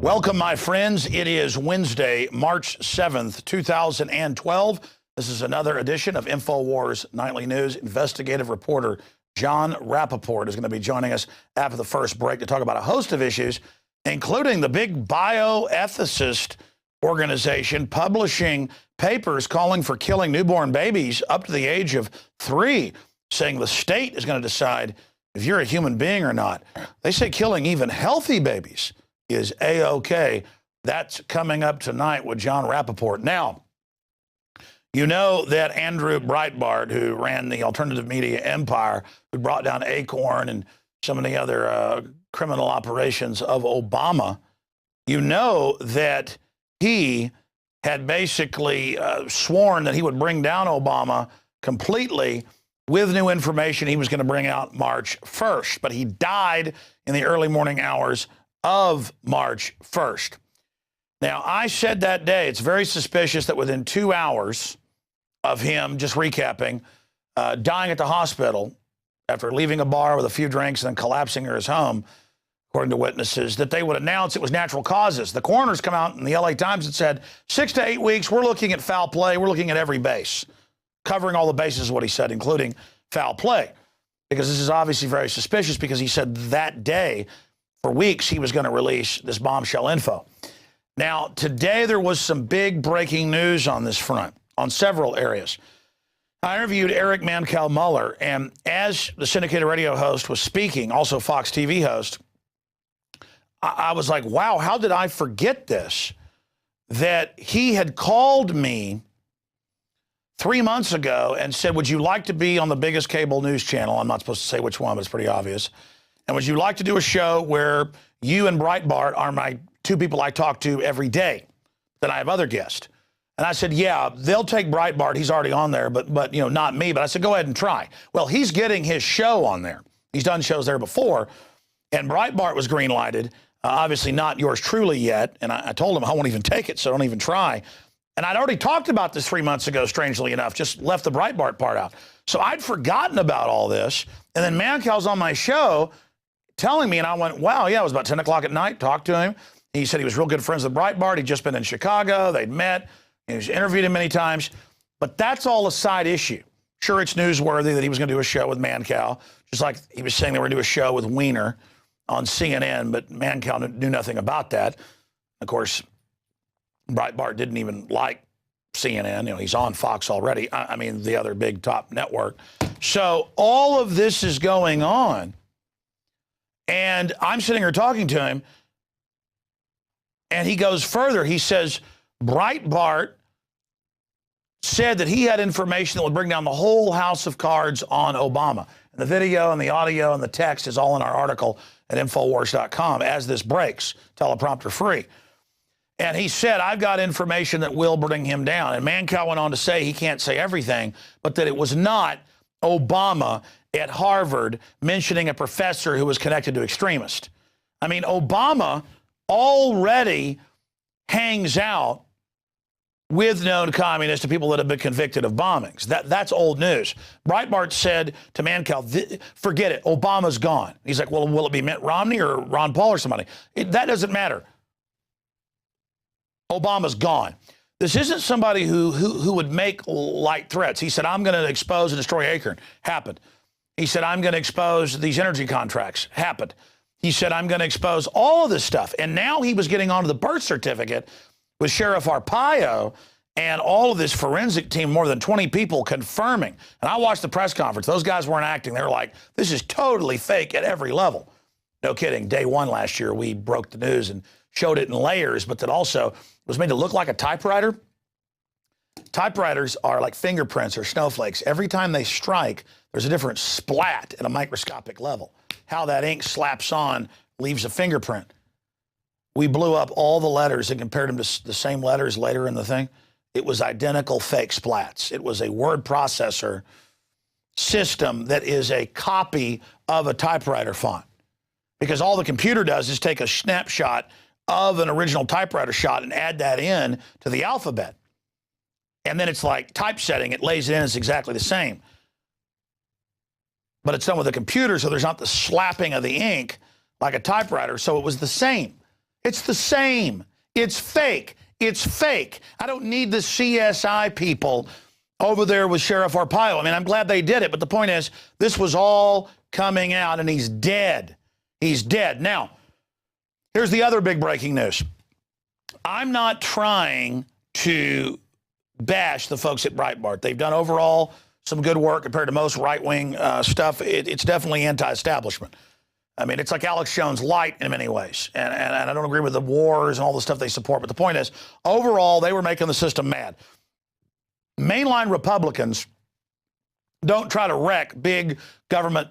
Welcome, my friends. It is Wednesday, March 7th, 2012. This is another edition of Infowars Nightly News. Investigative reporter John Rappaport is going to be joining us after the first break to talk about a host of issues, including the big bioethicist organization publishing papers calling for killing newborn babies up to the age of 3, saying the state is going to decide if you're a human being or not. They say killing even healthy babies is A-OK. That's coming up tonight with John Rappaport. Now, you know that Andrew Breitbart, who ran the alternative media empire, who brought down Acorn and some of the other criminal operations of Obama, you know that he had basically sworn that he would bring down Obama completely with new information he was going to bring out March 1st. But he died in the early morning hours of March 1st. Now, I said that day, it's very suspicious that within 2 hours of him, just recapping, dying at the hospital after leaving a bar with a few drinks and then collapsing at his home, according to witnesses, that they would announce it was natural causes. The coroners come out in the LA Times and said, 6 to 8 weeks, we're looking at foul play. We're looking at every base, covering all the bases is what he said, including foul play. Because this is obviously very suspicious because he said that day, for weeks, he was going to release this bombshell info. Now, today there was some big breaking news on this front, on several areas. I interviewed Eric Mancow Muller, and as the syndicated radio host was speaking, also Fox TV host, I was like, wow, how did I forget this? That he had called me 3 months ago and said, would you like to be on the biggest cable news channel? I'm not supposed to say which one, but it's pretty obvious. And would you like to do a show where you and Breitbart are my 2 people I talk to every day? Then I have other guests. And I said, yeah, they'll take Breitbart. He's already on there, but you know, not me. But I said, go ahead and try. Well, he's getting his show on there. He's done shows there before. And Breitbart was green-lighted. Obviously not yours truly yet. And I told him I won't even take it, so don't even try. And I'd already talked about this 3 months ago, strangely enough, just left the Breitbart part out. So I'd forgotten about all this. And then Mancow's on my show telling me, and I went, wow, yeah, it was about 10 o'clock at night, talked to him. He said he was real good friends with Breitbart. He'd just been in Chicago. They'd met. He's interviewed him many times. But that's all a side issue. Sure, it's newsworthy that he was going to do a show with Mancow, just like he was saying they were going to do a show with Weiner on CNN, but Mancow knew nothing about that. Of course, Breitbart didn't even like CNN. You know, he's on Fox already. I mean, the other big top network. So all of this is going on. And I'm sitting here talking to him, and he goes further. He says Breitbart said that he had information that would bring down the whole house of cards on Obama. And the video and the audio and the text is all in our article at Infowars.com as this breaks, teleprompter free. And he said, I've got information that will bring him down. And Mancow went on to say he can't say everything, but that it was not Obama at Harvard mentioning a professor who was connected to extremists. I mean, Obama already hangs out with known communists and people that have been convicted of bombings. That's old news. Breitbart said to Mancow, forget it, Obama's gone. He's like, well, will it be Mitt Romney or Ron Paul or somebody? That doesn't matter. Obama's gone. This isn't somebody who would make light threats. He said, I'm going to expose and destroy Acorn. Happened. He said, I'm going to expose these energy contracts. Happened. He said, I'm going to expose all of this stuff. And now he was getting onto the birth certificate with Sheriff Arpaio and all of this forensic team, more than 20 people confirming. And I watched the press conference. Those guys weren't acting. They were like, this is totally fake at every level. No kidding. Day 1 last year, we broke the news and showed it in layers, but that also was made to look like a typewriter. Typewriters are like fingerprints or snowflakes. Every time they strike, there's a different splat at a microscopic level. How that ink slaps on leaves a fingerprint. We blew up all the letters and compared them to the same letters later in the thing. It was identical fake splats. It was a word processor system that is a copy of a typewriter font. Because all the computer does is take a snapshot of an original typewriter shot and add that in to the alphabet. And then it's like typesetting. It lays it in. It's exactly the same. But it's done with a computer, so there's not the slapping of the ink like a typewriter. So it was the same. It's the same. It's fake. It's fake. I don't need the CSI people over there with Sheriff Arpaio. I mean, I'm glad they did it, but the point is, this was all coming out, and he's dead. He's dead. Now, here's the other big breaking news. I'm not trying to bash the folks at Breitbart. They've done overall some good work compared to most right-wing stuff. It's definitely anti-establishment. I mean, it's like Alex Jones light in many ways. And I don't agree with the wars and all the stuff they support. But the point is, overall, they were making the system mad. Mainline Republicans don't try to wreck big government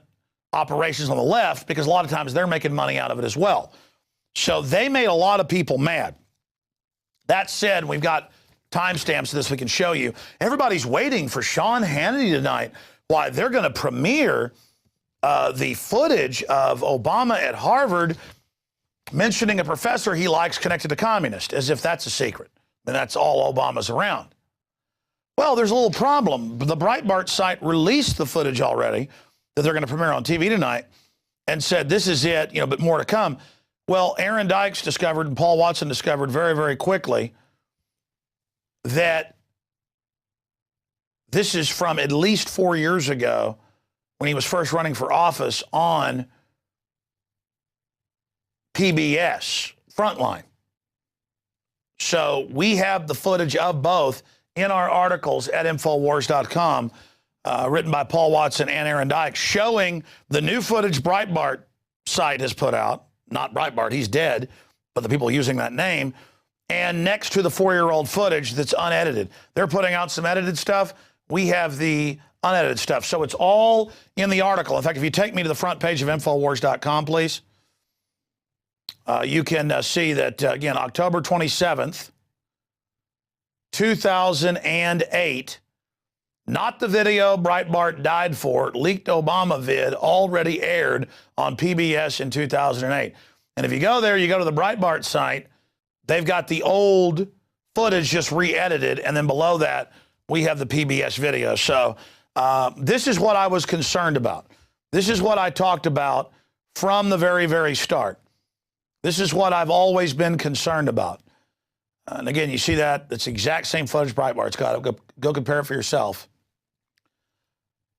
operations on the left because a lot of times they're making money out of it as well. So they made a lot of people mad. That said, we've got timestamps of this we can show you. Everybody's waiting for Sean Hannity tonight. Why, they're going to premiere the footage of Obama at Harvard mentioning a professor he likes connected to communists, as if that's a secret. And that's all Obama's around. Well, there's a little problem. The Breitbart site released the footage already that they're going to premiere on TV tonight and said, this is it, but more to come. Well, Aaron Dykes discovered and Paul Watson discovered very, very quickly that this is from at least 4 years ago when he was first running for office on PBS, Frontline. So we have the footage of both in our articles at Infowars.com, written by Paul Watson and Aaron Dykes, showing the new footage Breitbart site has put out. Not Breitbart, he's dead, but the people using that name. And next to the 4-year-old footage that's unedited. They're putting out some edited stuff. We have the unedited stuff. So it's all in the article. In fact, if you take me to the front page of Infowars.com, please, you can see that, again, October 27th, 2008, not the video Breitbart died for, leaked Obama vid already aired on PBS in 2008. And if you go there, you go to the Breitbart site, they've got the old footage just re-edited, and then below that, we have the PBS video. So this is what I was concerned about. This is what I talked about from the very, very start. This is what I've always been concerned about. And again, you see that? It's the exact same footage Breitbart's got. Go compare it for yourself.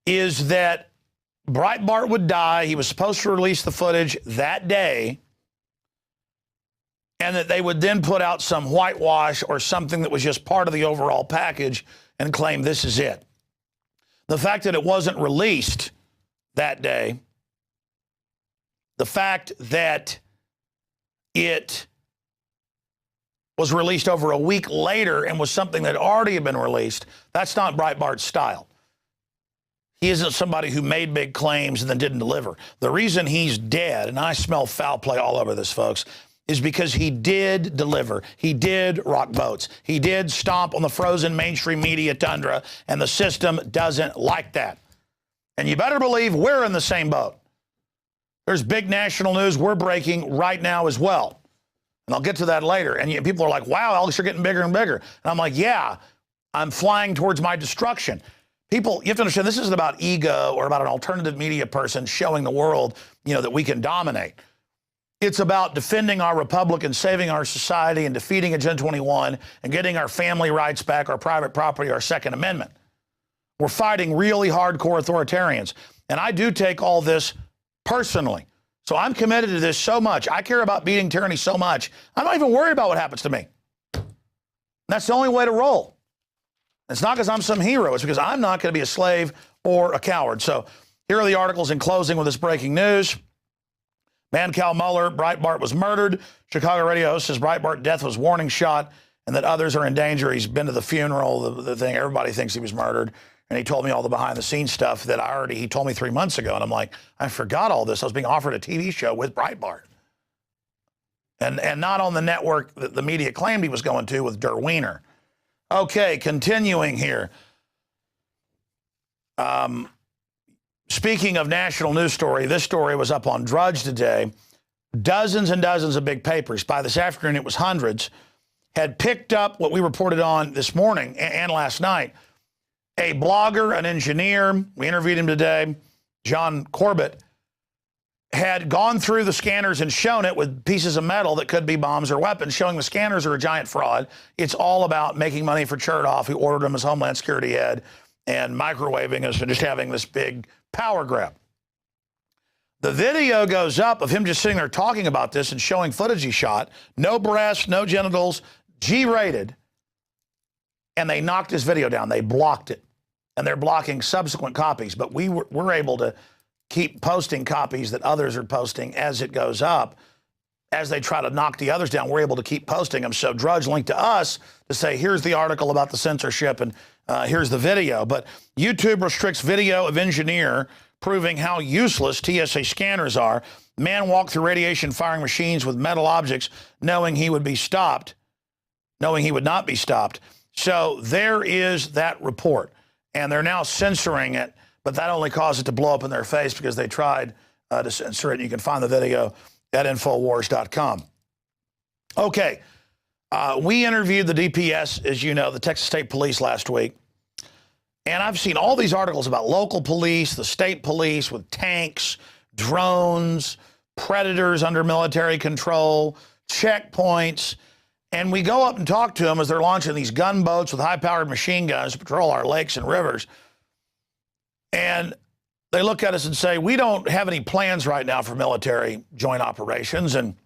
Is that Breitbart would die. He was supposed to release the footage that day, and that they would then put out some whitewash or something that was just part of the overall package and claim this is it. The fact that it wasn't released that day, the fact that it was released over a week later and was something that already had been released, that's not Breitbart's style. He isn't somebody who made big claims and then didn't deliver. The reason he's dead, and I smell foul play all over this, folks, is because he did deliver. He did rock boats. He did stomp on the frozen mainstream media tundra, and the system doesn't like that. And you better believe we're in the same boat. There's big national news we're breaking right now as well. And I'll get to that later. And people are like, wow, Alex, you're getting bigger and bigger. And I'm like, yeah, I'm flying towards my destruction. People, you have to understand, this isn't about ego or about an alternative media person showing the world, that we can dominate. It's about defending our republic and saving our society and defeating Agenda 21 and getting our family rights back, our private property, our Second Amendment. We're fighting really hardcore authoritarians. And I do take all this personally. So I'm committed to this so much. I care about beating tyranny so much. I'm not even worried about what happens to me. That's the only way to roll. It's not because I'm some hero. It's because I'm not going to be a slave or a coward. So here are the articles in closing with this breaking news. Cal Mueller, Breitbart was murdered. Chicago radio host says Breitbart death was warning shot and that others are in danger. He's been to the funeral, the thing. Everybody thinks he was murdered. And he told me all the behind the scenes stuff that he told me 3 months ago. And I'm like, I forgot all this. I was being offered a TV show with Breitbart. And not on the network that the media claimed he was going to with Derweiner. Okay, continuing here. Speaking of national news story, this story was up on Drudge today. Dozens and dozens of big papers, by this afternoon it was hundreds, had picked up what we reported on this morning and last night. A blogger, an engineer, we interviewed him today, John Corbett, had gone through the scanners and shown it with pieces of metal that could be bombs or weapons, showing the scanners are a giant fraud. It's all about making money for Chertoff, who ordered him as Homeland Security head, and microwaving us and just having this big power grab. The video goes up of him just sitting there talking about this and showing footage he shot. No breasts, no genitals, G-rated. And they knocked his video down. They blocked it. And they're blocking subsequent copies. But we're able to keep posting copies that others are posting as it goes up. As they try to knock the others down, we're able to keep posting them. So Drudge linked to us to say, here's the article about the censorship and here's the video. But YouTube restricts video of engineer, proving how useless TSA scanners are. Man walked through radiation firing machines with metal objects, knowing he would be stopped, knowing he would not be stopped. So there is that report. And they're now censoring it, but that only caused it to blow up in their face because they tried to censor it. You can find the video at Infowars.com. Okay, we interviewed the DPS, as you know, the Texas State Police last week. And I've seen all these articles about local police, the state police with tanks, drones, predators under military control, checkpoints. And we go up and talk to them as they're launching these gunboats with high-powered machine guns to patrol our lakes and rivers. And they look at us and say, we don't have any plans right now for military joint operations, and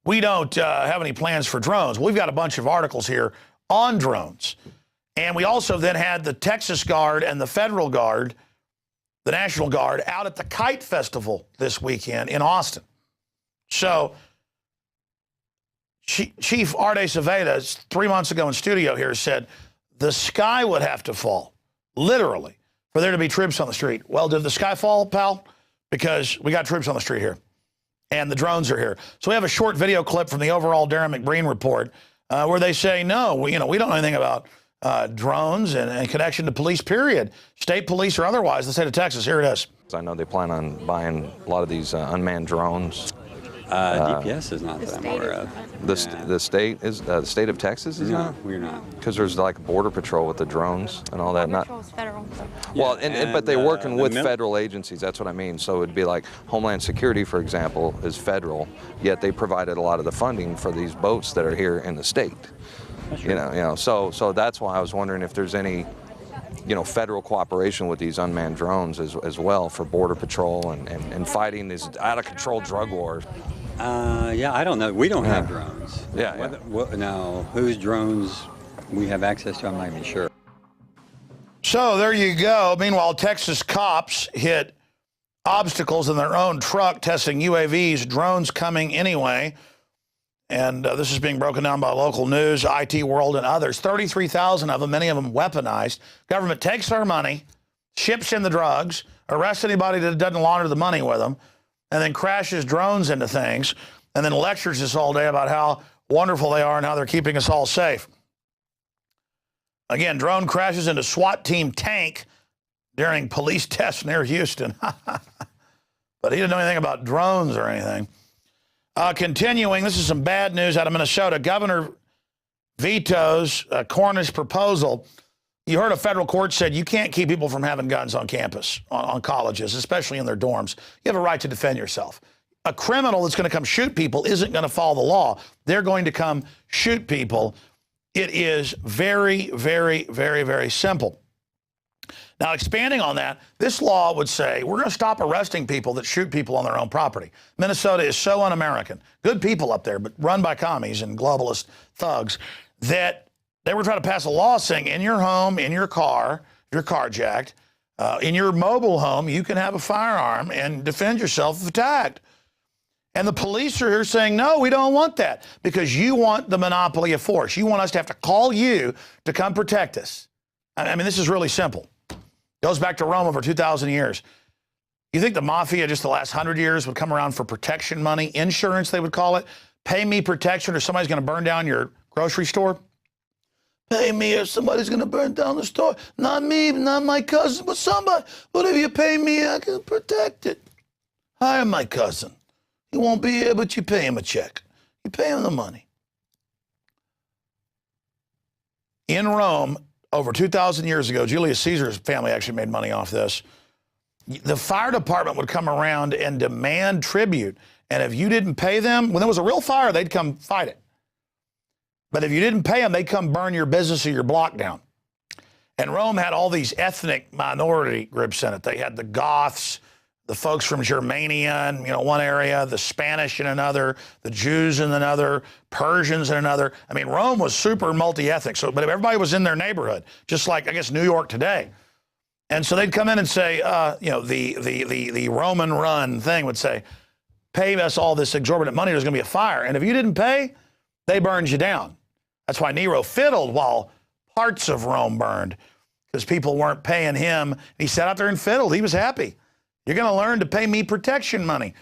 we don't have any plans for drones. We've got a bunch of articles here on drones. And we also then had the Texas Guard and the Federal Guard, the National Guard, out at the Kite Festival this weekend in Austin. So Chief Arte Saveda, 3 months ago in studio here, said the sky would have to fall, literally, for there to be troops on the street. Well, did the sky fall, pal? Because we got troops on the street here, and the drones are here. So we have a short video clip from the overall Darren McBreen report where they say, no, we don't know anything about drones and connection to police, period. State police or otherwise, the state of Texas. Here it is. I know they plan on buying a lot of these unmanned drones. DPS is not that I'm aware of. The state is the state of Texas is not. We're not. Because there's like border patrol with the drones and all that. Border Patrol's federal. Well, but they're working with federal agencies. That's what I mean. So it'd be like Homeland Security, for example, is federal. Yet they provided a lot of the funding for these boats that are here in the state. You know. So that's why I was wondering if there's any, federal cooperation with these unmanned drones as well for border patrol and fighting these out of control drug wars. Yeah, I don't know. We don't have drones. Yeah. Now, whose drones we have access to, I'm not even sure. So there you go. Meanwhile, Texas cops hit obstacles in their own truck testing UAVs, drones coming anyway. And this is being broken down by local news, IT World, and others. 33,000 of them, many of them weaponized. Government takes our money, ships in the drugs, arrests anybody that doesn't launder the money with them, and then crashes drones into things, and then lectures us all day about how wonderful they are and how they're keeping us all safe. Again, drone crashes into SWAT team tank during police tests near Houston. But he didn't know anything about drones or anything. Continuing, this is some bad news out of Minnesota. Governor vetoes Cornish proposal. You heard a federal court said you can't keep people from having guns on campus, on colleges, especially in their dorms. You have a right to defend yourself. A criminal that's going to come shoot people isn't going to follow the law. They're going to come shoot people. It is very, very, very, very simple. Now, expanding on that, this law would say we're going to stop arresting people that shoot people on their own property. Minnesota is so un-American. Good people up there, but run by commies and globalist thugs, that they were trying to pass a law saying in your home, in your car, if you're carjacked, in your mobile home, you can have a firearm and defend yourself if attacked. And the police are here saying, no, we don't want that, because you want the monopoly of force. You want us to have to call you to come protect us. I mean, this is really simple. Goes back to Rome over 2,000 years. You think the mafia just the last 100 years would come around for protection money, insurance they would call it? Pay me protection or somebody's going to burn down your grocery store? Pay me or somebody's going to burn down the store. Not me, not my cousin, but somebody. But if you pay me, I can protect it. Hire my cousin. He won't be here, but you pay him a check. You pay him the money. In Rome, over 2,000 years ago, Julius Caesar's family actually made money off this. the fire department would come around and demand tribute. And if you didn't pay them, when there was a real fire, they'd come fight it. But if you didn't pay them, they'd come burn your business or your block down. And Rome had all these ethnic minority groups in it. They had the Goths, the folks from Germania in one area, the Spanish in another, the Jews in another, Persians in another. I mean, Rome was super multi-ethnic. So, but everybody was in their neighborhood, just like, I guess, New York today. And so they'd come in and say, the Roman run thing would say, pay us all this exorbitant money, there's going to be a fire. And if you didn't pay, they burned you down. That's why Nero fiddled while parts of Rome burned, because people weren't paying him. He sat out there and fiddled. He was happy. You're going to learn to pay me protection money.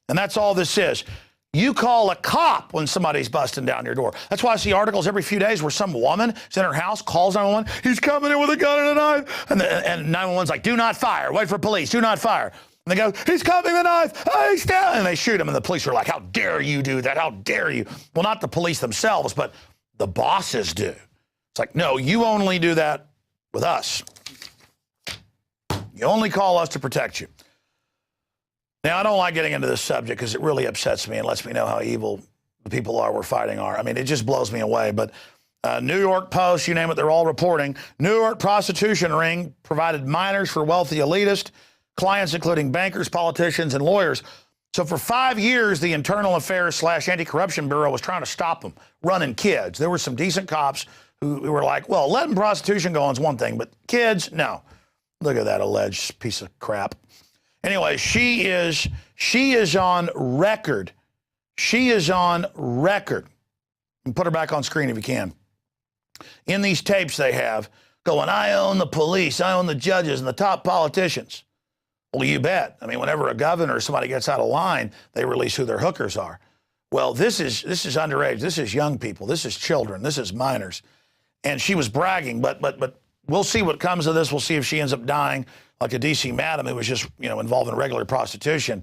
And that's all this is. You call a cop when somebody's busting down your door. That's why I see articles every few days where some woman is in her house, calls 911, he's coming in with a gun and a knife. And 911's like, do not fire. Wait for police. Do not fire. And they go, he's coming with a knife. Oh, he's down. And they shoot him. And the police are like, how dare you do that? How dare you? Well, not the police themselves, but the bosses do. It's like, no, you only do that with us. You only call us to protect you. Now, I don't like getting into this subject because it really upsets me and lets me know how evil the people are we're fighting are. I mean, it just blows me away. But New York Post, you name it, they're all reporting. New York prostitution ring provided minors for wealthy elitist clients, including bankers, politicians, and lawyers. So for 5 years, the Internal Affairs / Anti-Corruption Bureau was trying to stop them running kids. There were some decent cops who were like, well, letting prostitution go on is one thing, but kids, no. Look at that alleged piece of crap. Anyway, she is on record. She is on record. And put her back on screen if you can. In these tapes they have going, I own the police, I own the judges and the top politicians. Well, you bet. I mean, whenever a governor or somebody gets out of line, they release who their hookers are. Well, this is underage. This is young people. This is children. This is minors. And she was bragging, but we'll see what comes of this. We'll see if she ends up dying like a D.C. madam who was just, involved in regular prostitution,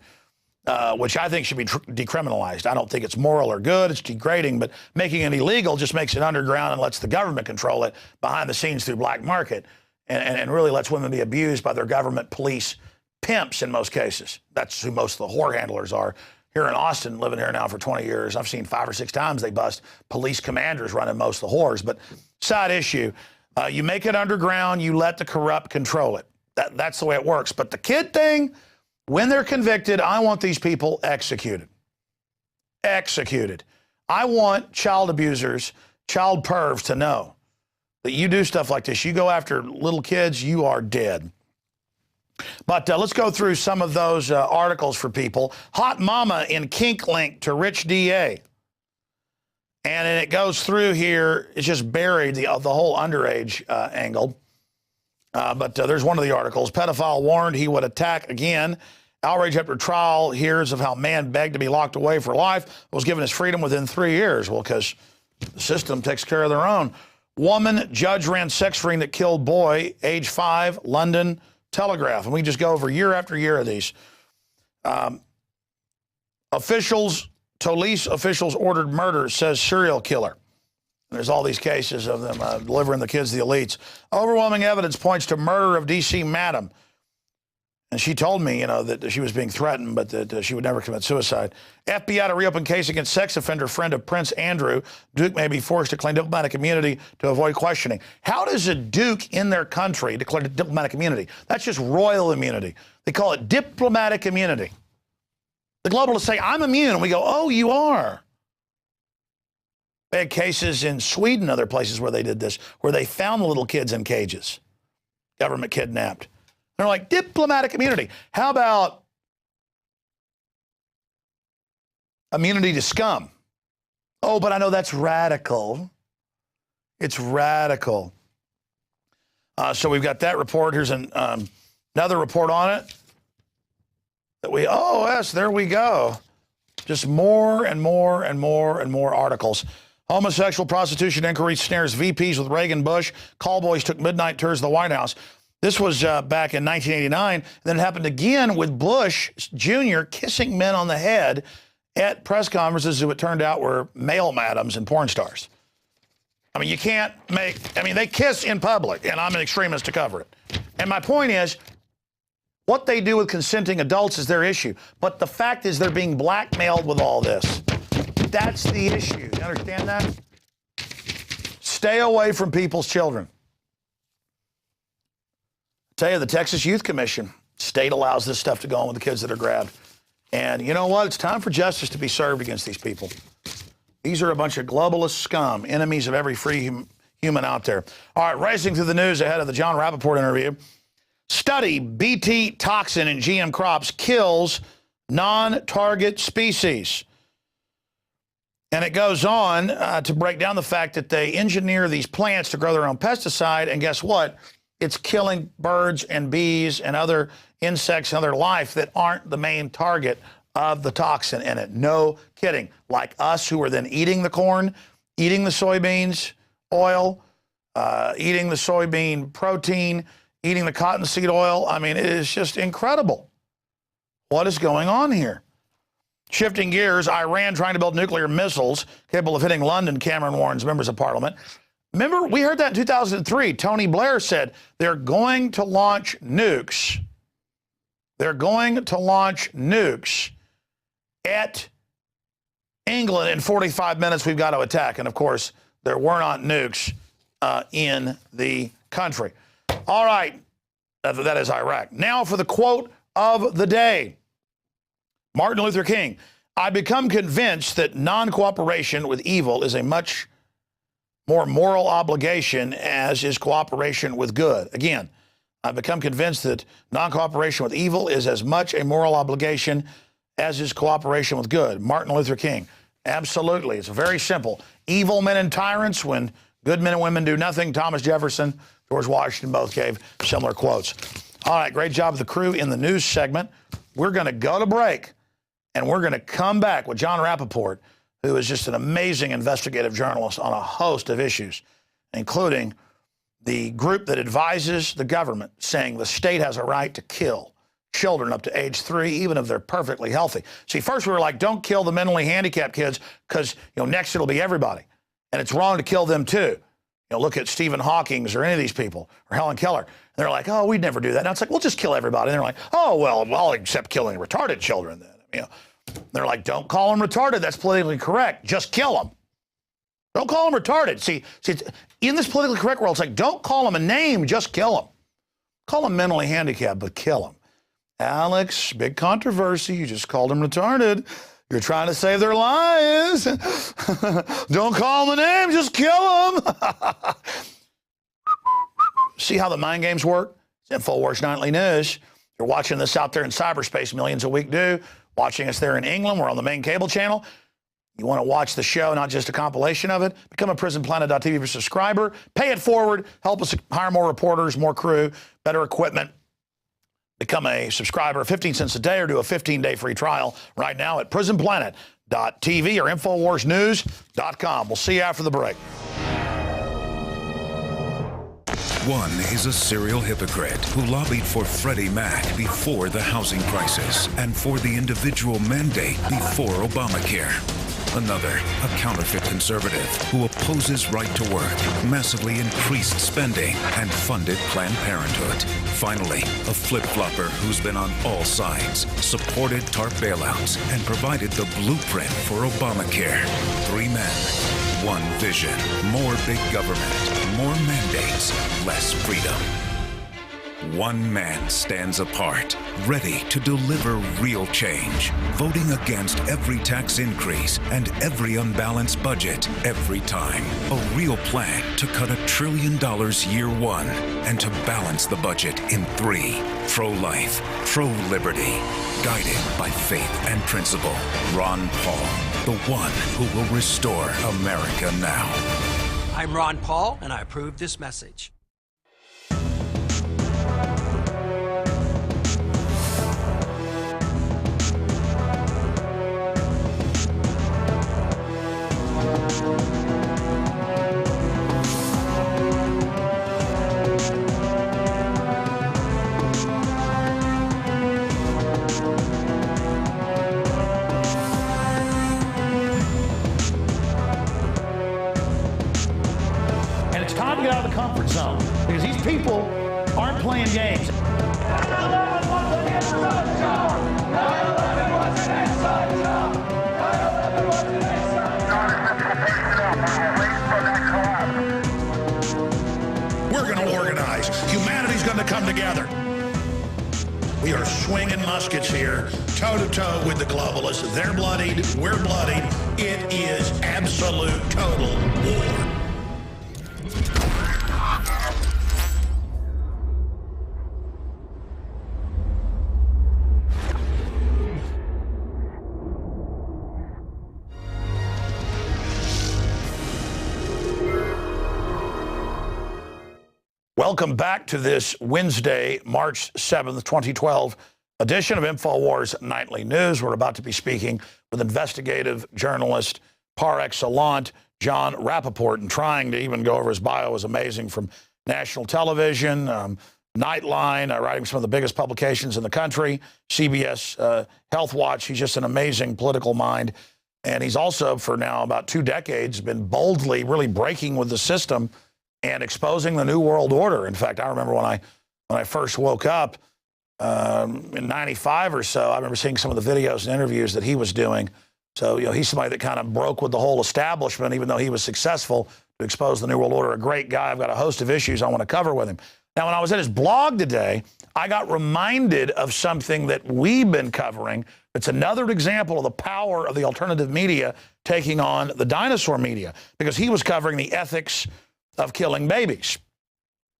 which I think should be decriminalized. I don't think it's moral or good. It's degrading, but making it illegal just makes it underground and lets the government control it behind the scenes through black market and really lets women be abused by their government, police, pimps in most cases. That's who most of the whore handlers are. Here in Austin, living here now for 20 years, I've seen 5 or 6 times they bust police commanders running most of the whores. But side issue, you make it underground, you let the corrupt control it. That's the way it works. But the kid thing, when they're convicted, I want these people executed. Executed. I want child abusers, child pervs to know that you do stuff like this. You go after little kids, you are dead. But let's go through some of those articles for people. Hot mama in kink link to rich DA. And it goes through here. It's just buried the whole underage angle. But there's one of the articles. Pedophile warned he would attack again. Outrage after trial hears of how man begged to be locked away for life, was given his freedom within 3 years. Well, because the system takes care of their own. Woman, judge ran sex ring that killed boy, age 5, London Telegraph. And we just go over year after year of these. Police officials ordered murder, says serial killer. There's all these cases of them delivering the kids to the elites. Overwhelming evidence points to murder of D.C. madam. And she told me, that she was being threatened, but that she would never commit suicide. FBI to reopen case against sex offender friend of Prince Andrew. Duke may be forced to claim diplomatic immunity to avoid questioning. How does a duke in their country declare diplomatic immunity? That's just royal immunity. They call it diplomatic immunity. The globalists say, I'm immune. And we go, oh, you are. They had cases in Sweden, other places where they did this, where they found the little kids in cages, government kidnapped. They're like, diplomatic immunity. How about immunity to scum? Oh, but I know that's radical. It's radical. So we've got that report. Here's another report on it. Yes, there we go. Just more and more and more and more articles. Homosexual prostitution inquiry snares VPs with Reagan Bush. Callboys took midnight tours of the White House. This was back in 1989. Then it happened again with Bush Jr. kissing men on the head at press conferences who it turned out were male madams and porn stars. I mean, they kiss in public, and I'm an extremist to cover it. And my point is, What they do with consenting adults is their issue. But the fact is they're being blackmailed with all this. That's the issue. You understand that? Stay away from people's children. I tell you, the Texas Youth Commission, state allows this stuff to go on with the kids that are grabbed. And you know what? It's time for justice to be served against these people. These are a bunch of globalist scum, enemies of every free human out there. All right, racing through the news ahead of the John Rappaport interview. Study, BT toxin in GM crops kills non-target species. And it goes on to break down the fact that they engineer these plants to grow their own pesticide, and guess what? It's killing birds and bees and other insects and other life that aren't the main target of the toxin in it. No kidding. Like us, who are then eating the corn, eating the soybeans oil, eating the soybean protein, eating the cottonseed oil. I mean, it is just incredible. What is going on here? Shifting gears, Iran trying to build nuclear missiles capable of hitting London, Cameron warns members of parliament. Remember, we heard that in 2003. Tony Blair said they're going to launch nukes. They're going to launch nukes at England in 45 minutes. We've got to attack. And of course, there were not nukes in the country. All right, that is Iraq. Now for the quote of the day. Martin Luther King, I become convinced that non-cooperation with evil is a much more moral obligation as is cooperation with good. Again, I've become convinced that non-cooperation with evil is as much a moral obligation as is cooperation with good. Martin Luther King. Absolutely. It's very simple. Evil men and tyrants when good men and women do nothing. Thomas Jefferson, George Washington both gave similar quotes. All right, great job of the crew in the news segment. We're going to go to break, and we're going to come back with John Rappaport, who is just an amazing investigative journalist on a host of issues, including the group that advises the government saying the state has a right to kill children up to age 3, even if they're perfectly healthy. See, first we were like, don't kill the mentally handicapped kids because, next it'll be everybody. And it's wrong to kill them too. Look at Stephen Hawking or any of these people, or Helen Keller. And they're like, oh, we'd never do that. Now it's like, we'll just kill everybody. And they're like, oh, well, I'll accept killing retarded children then. They're like, don't call them retarded. That's politically correct. Just kill them. Don't call them retarded. See, in this politically correct world, it's like, don't call them a name, just kill them. Call them mentally handicapped, but kill them. Alex, big controversy. You just called them retarded. You're trying to save their lives. Don't call them a name, just kill them. See how the mind games work? It's Infowars Nightly News. You're watching this out there in cyberspace, millions a week do. Watching us there in England, we're on the main cable channel. You want to watch the show, not just a compilation of it? Become a prisonplanet.tv for subscriber. Pay it forward. Help us hire more reporters, more crew, better equipment. Become a subscriber, 15 cents a day, or do a 15-day free trial right now at prisonplanet.tv or InfoWarsNews.com. We'll see you after the break. One is a serial hypocrite who lobbied for Freddie Mac before the housing crisis and for the individual mandate before Obamacare. Another, a counterfeit conservative who opposes right to work, massively increased spending, and funded Planned Parenthood. Finally, a flip-flopper who's been on all sides, supported TARP bailouts, and provided the blueprint for Obamacare. 3 men, 1 vision. More big government, more mandates, less freedom. One man stands apart, ready to deliver real change, voting against every tax increase and every unbalanced budget every time. A real plan to cut $1 trillion year 1 and to balance the budget in 3. Pro-life, pro-liberty, guided by faith and principle. Ron Paul, the one who will restore America now. I'm Ron Paul, and I approve this message. And it's time to get out of the comfort zone because these people aren't playing games. swinging muskets here, toe-to-toe with the globalists. They're bloodied, we're bloodied. It is absolute total war. Welcome back to this Wednesday, March 7th, 2012 edition of Infowars Nightly News. We're about to be speaking with investigative journalist par excellence, John Rappaport, and trying to even go over his bio is amazing, from national television, Nightline, writing some of the biggest publications in the country, CBS Health Watch. He's just an amazing political mind. And he's also, for now about 2 decades, been boldly really breaking with the system and exposing the New World Order. In fact, I remember when I first woke up in 95 or so, I remember seeing some of the videos and interviews that he was doing. So, he's somebody that kind of broke with the whole establishment, even though he was successful to expose the New World Order. A great guy. I've got a host of issues I want to cover with him. Now, when I was at his blog today, I got reminded of something that we've been covering. It's another example of the power of the alternative media taking on the dinosaur media, because he was covering the ethics of killing babies,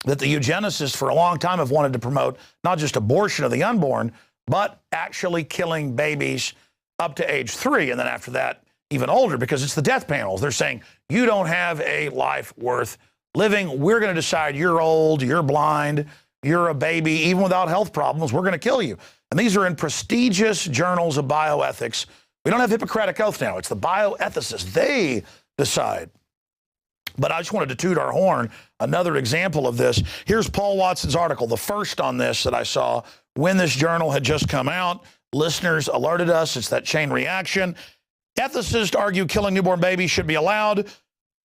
that the eugenicists for a long time have wanted to promote not just abortion of the unborn, but actually killing babies up to age 3, and then after that, even older, because it's the death panels. They're saying, you don't have a life worth living. We're going to decide you're old, you're blind, you're a baby, even without health problems, we're going to kill you. And these are in prestigious journals of bioethics. We don't have Hippocratic oath now. It's the bioethicists. They decide. But I just wanted to toot our horn. Another example of this. Here's Paul Watson's article, the first on this that I saw when this journal had just come out. Listeners alerted us. It's that chain reaction. Ethicists argue killing newborn babies should be allowed.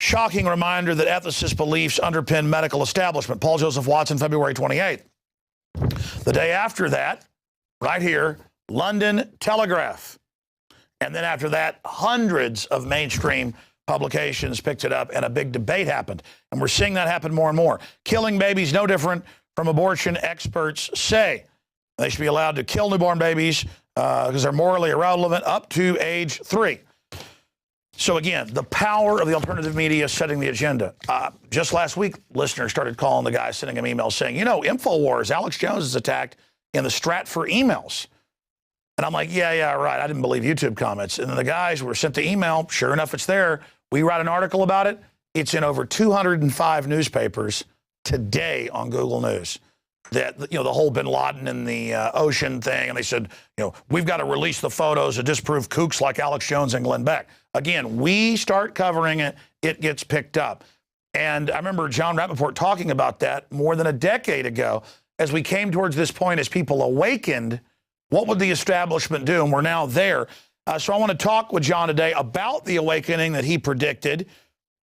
Shocking reminder that ethicist beliefs underpin medical establishment. Paul Joseph Watson, February 28th. The day after that, right here, London Telegraph. And then after that, hundreds of mainstream publications picked it up, and a big debate happened. And we're seeing that happen more and more. Killing babies no different from abortion, experts say. They should be allowed to kill newborn babies because they're morally irrelevant up to age 3. So again, the power of the alternative media setting the agenda. Just last week, listeners started calling the guy, sending him emails saying, Infowars, Alex Jones is attacked in the Stratfor emails. And I'm like, yeah, right. I didn't believe YouTube comments. And then the guys were sent the email. Sure enough, it's there. We write an article about it. It's in over 205 newspapers today on Google News. That, the whole bin Laden in the ocean thing. And they said, we've got to release the photos to disprove kooks like Alex Jones and Glenn Beck. Again, we start covering it, it gets picked up. And I remember John Rappaport talking about that more than a decade ago. As we came towards this point, as people awakened, what would the establishment do? And we're now there. So I want to talk with John today about the awakening that he predicted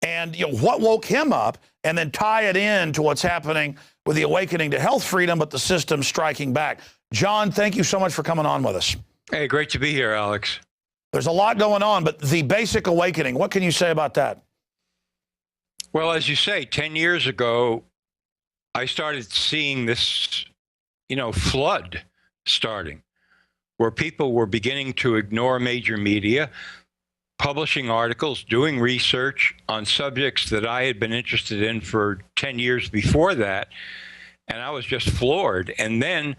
and what woke him up, and then tie it in to what's happening with the awakening to health freedom, but the system striking back. John, thank you so much for coming on with us. Hey, great to be here, Alex. There's a lot going on, but the basic awakening, what can you say about that? Well, as you say, 10 years ago, I started seeing this, flood starting, where people were beginning to ignore major media, publishing articles, doing research on subjects that I had been interested in for 10 years before that. And I was just floored. And then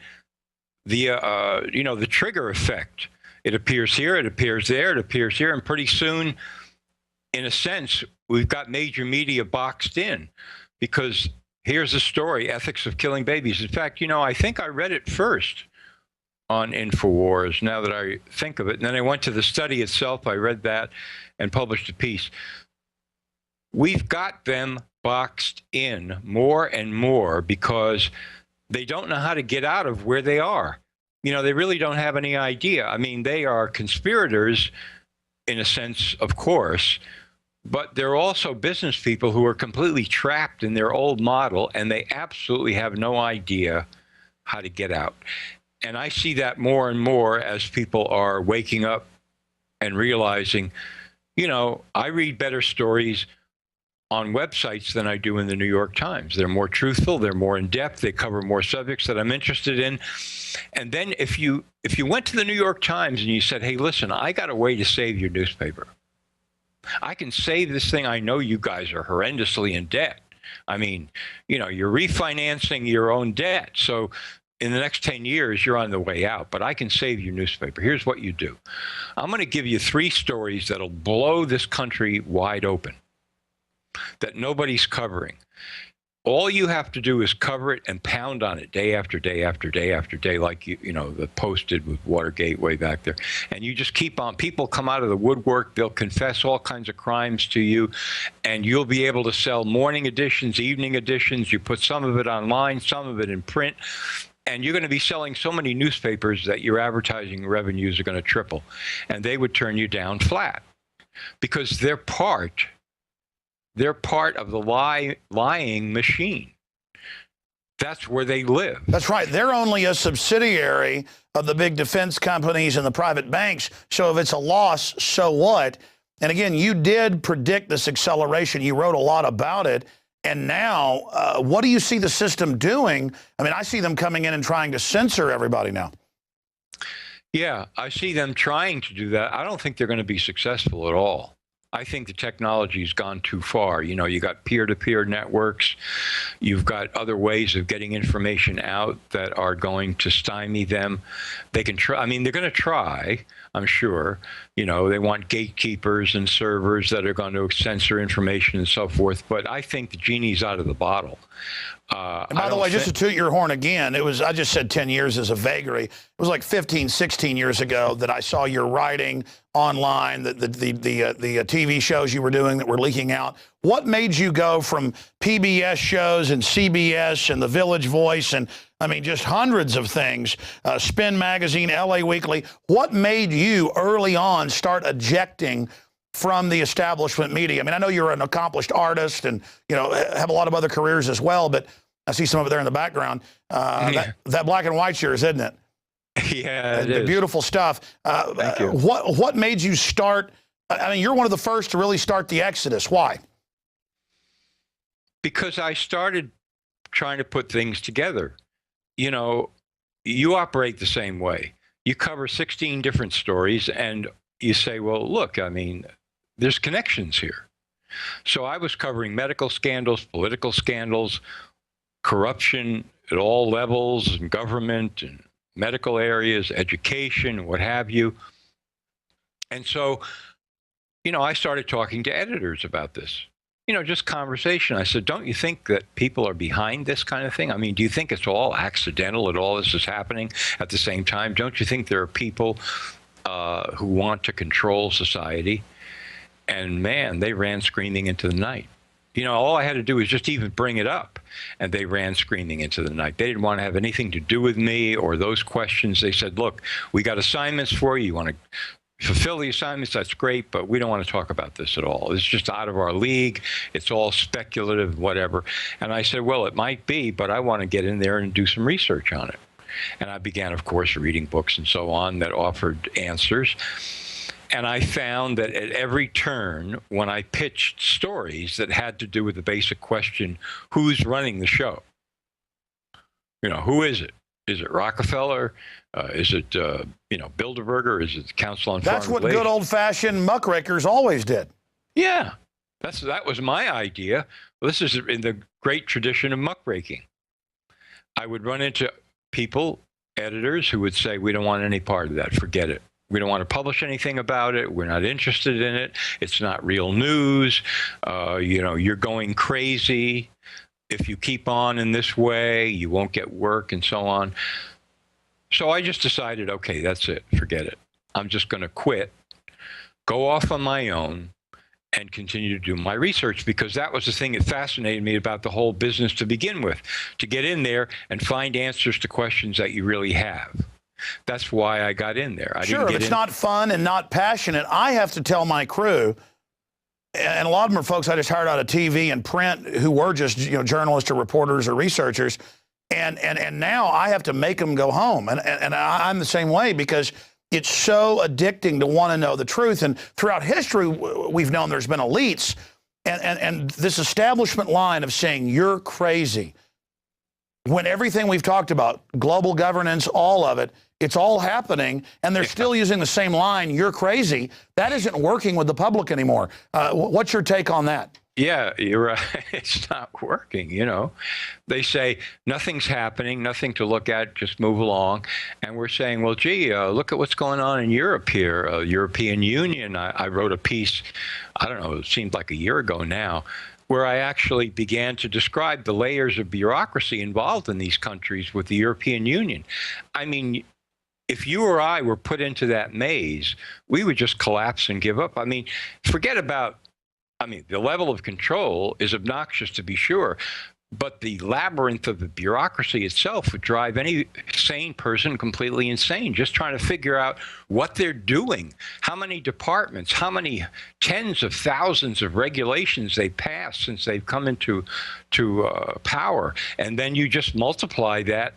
the trigger effect, it appears here, it appears there, it appears here. And pretty soon, in a sense, we've got major media boxed in, because here's the story, ethics of killing babies. In fact, I think I read it first on Infowars, now that I think of it. And then I went to the study itself. I read that and published a piece. We've got them boxed in more and more because they don't know how to get out of where they are. They really don't have any idea. I mean, they are conspirators in a sense, of course, but they're also business people who are completely trapped in their old model, and they absolutely have no idea how to get out. And I see that more and more as people are waking up and realizing, I read better stories on websites than I do in the New York Times. They're more truthful, they're more in depth, they cover more subjects that I'm interested in. And then if you went to the New York Times and you said, hey, listen, I got a way to save your newspaper. I can save this thing. I know you guys are horrendously in debt. I mean, you know, you're refinancing your own debt. So in the next 10 years, you're on the way out, but I can save your newspaper. Here's what you do. I'm going to give you 3 stories that'll blow this country wide open that nobody's covering. All you have to do is cover it and pound on it day after day after day after day, like you know the Post did with Watergate way back there. And you just keep on. People come out of the woodwork. They'll confess all kinds of crimes to you, and you'll be able to sell morning editions, evening editions. You put some of it online, some of it in print, and you're going to be selling so many newspapers that your advertising revenues are going to triple, and they would turn you down flat because they're part of the lying machine. That's where they live. That's right. They're only a subsidiary of the big defense companies and the private banks. So if it's a loss, so what? And again, you did predict this acceleration. You wrote a lot about it. And now, what do you see the system doing? I mean, I see them coming in and trying to censor everybody now. Yeah, I see them trying to do that. I don't think they're going to be successful at all. I think the technology's gone too far. You know, you got peer-to-peer networks. You've got other ways of getting information out that are going to stymie them. They can try. I mean, they're going to try, I'm sure. You know, they want gatekeepers and servers that are going to censor information and so forth. But I think the genie's out of the bottle. And by the way, just to toot your horn again, I just said 10 years as a vagary. It was like 15, 16 years ago that I saw your writing online, the TV shows you were doing that were leaking out. What made you go from PBS shows and CBS and The Village Voice and, I mean, just hundreds of things, Spin Magazine, LA Weekly. What made you early on start ejecting from the establishment media? I mean, I know you're an accomplished artist and, you know, have a lot of other careers as well, but I see some of it there in the background. That black and white yours, isn't it? Yeah, it is. Beautiful stuff. Thank you. What made you start? I mean, you're one of the first to really start the exodus. Why? Because I started trying to put things together. You know, you operate the same way. You cover 16 different stories and you say, well, look, I mean, there's connections here. So I was covering medical scandals, political scandals, corruption at all levels in government and medical areas, education, what have you. And so, you know, I started talking to editors about this. You know, just conversation. I said, don't you think that people are behind this kind of thing? I mean, do you think it's all accidental that all this is happening at the same time? Don't you think there are people who want to control society? And man, they ran screaming into the night. You know, all I had to do was just even bring it up, and they ran screaming into the night. They didn't want to have anything to do with me or those questions. They said, look, we got assignments for you. You want to fulfill the assignments, that's great, but we don't want to talk about this at all. It's just out of our league. It's all speculative, whatever. And I said, well, it might be, but I want to get in there and do some research on it. And I began, of course, reading books and so on that offered answers. And I found that at every turn, when I pitched stories that had to do with the basic question, who's running the show? You know, who is it? Is it Rockefeller? Is it, you know, Bilderberger? Is it the Council on Foreign That's what Relations? good old-fashioned muckrakers always did. Yeah, that was my idea. Well, this is in the great tradition of muckraking. I would run into people, editors, who would say, we don't want any part of that. Forget it. We don't want to publish anything about it. We're not interested in it. It's not real news. You know, you're going crazy. If you keep on in this way, you won't get work and so on. So I just decided, okay, that's it. Forget it. I'm just going to quit, go off on my own, and continue to do my research, because that was the thing that fascinated me about the whole business to begin with, to get in there and find answers to questions that you really have. That's why I got in there. Sure, if it's not fun and not passionate, I have to tell my crew, and a lot of them are folks I just hired out of TV and print who were just, you know, journalists or reporters or researchers, and now I have to make them go home. And I'm the same way, because it's so addicting to want to know the truth. And throughout history, we've known there's been elites, And this establishment line of saying you're crazy, when everything we've talked about, global governance, all of it, it's all happening, and they're still using the same line, you're crazy. That isn't working with the public anymore. What's your take on that? Yeah, you're right. It's not working, you know. They say nothing's happening, nothing to look at, just move along. And we're saying, well, gee, look at what's going on in Europe here, European Union. I wrote a piece, I don't know, it seemed like a year ago now, where I actually began to describe the layers of bureaucracy involved in these countries with the European Union. I mean, if you or I were put into that maze, we would just collapse and give up. I mean, forget about, the level of control is obnoxious to be sure, but the labyrinth of the bureaucracy itself would drive any sane person completely insane, just trying to figure out what they're doing, how many departments, how many tens of thousands of regulations they passed since they've come into power. And then you just multiply that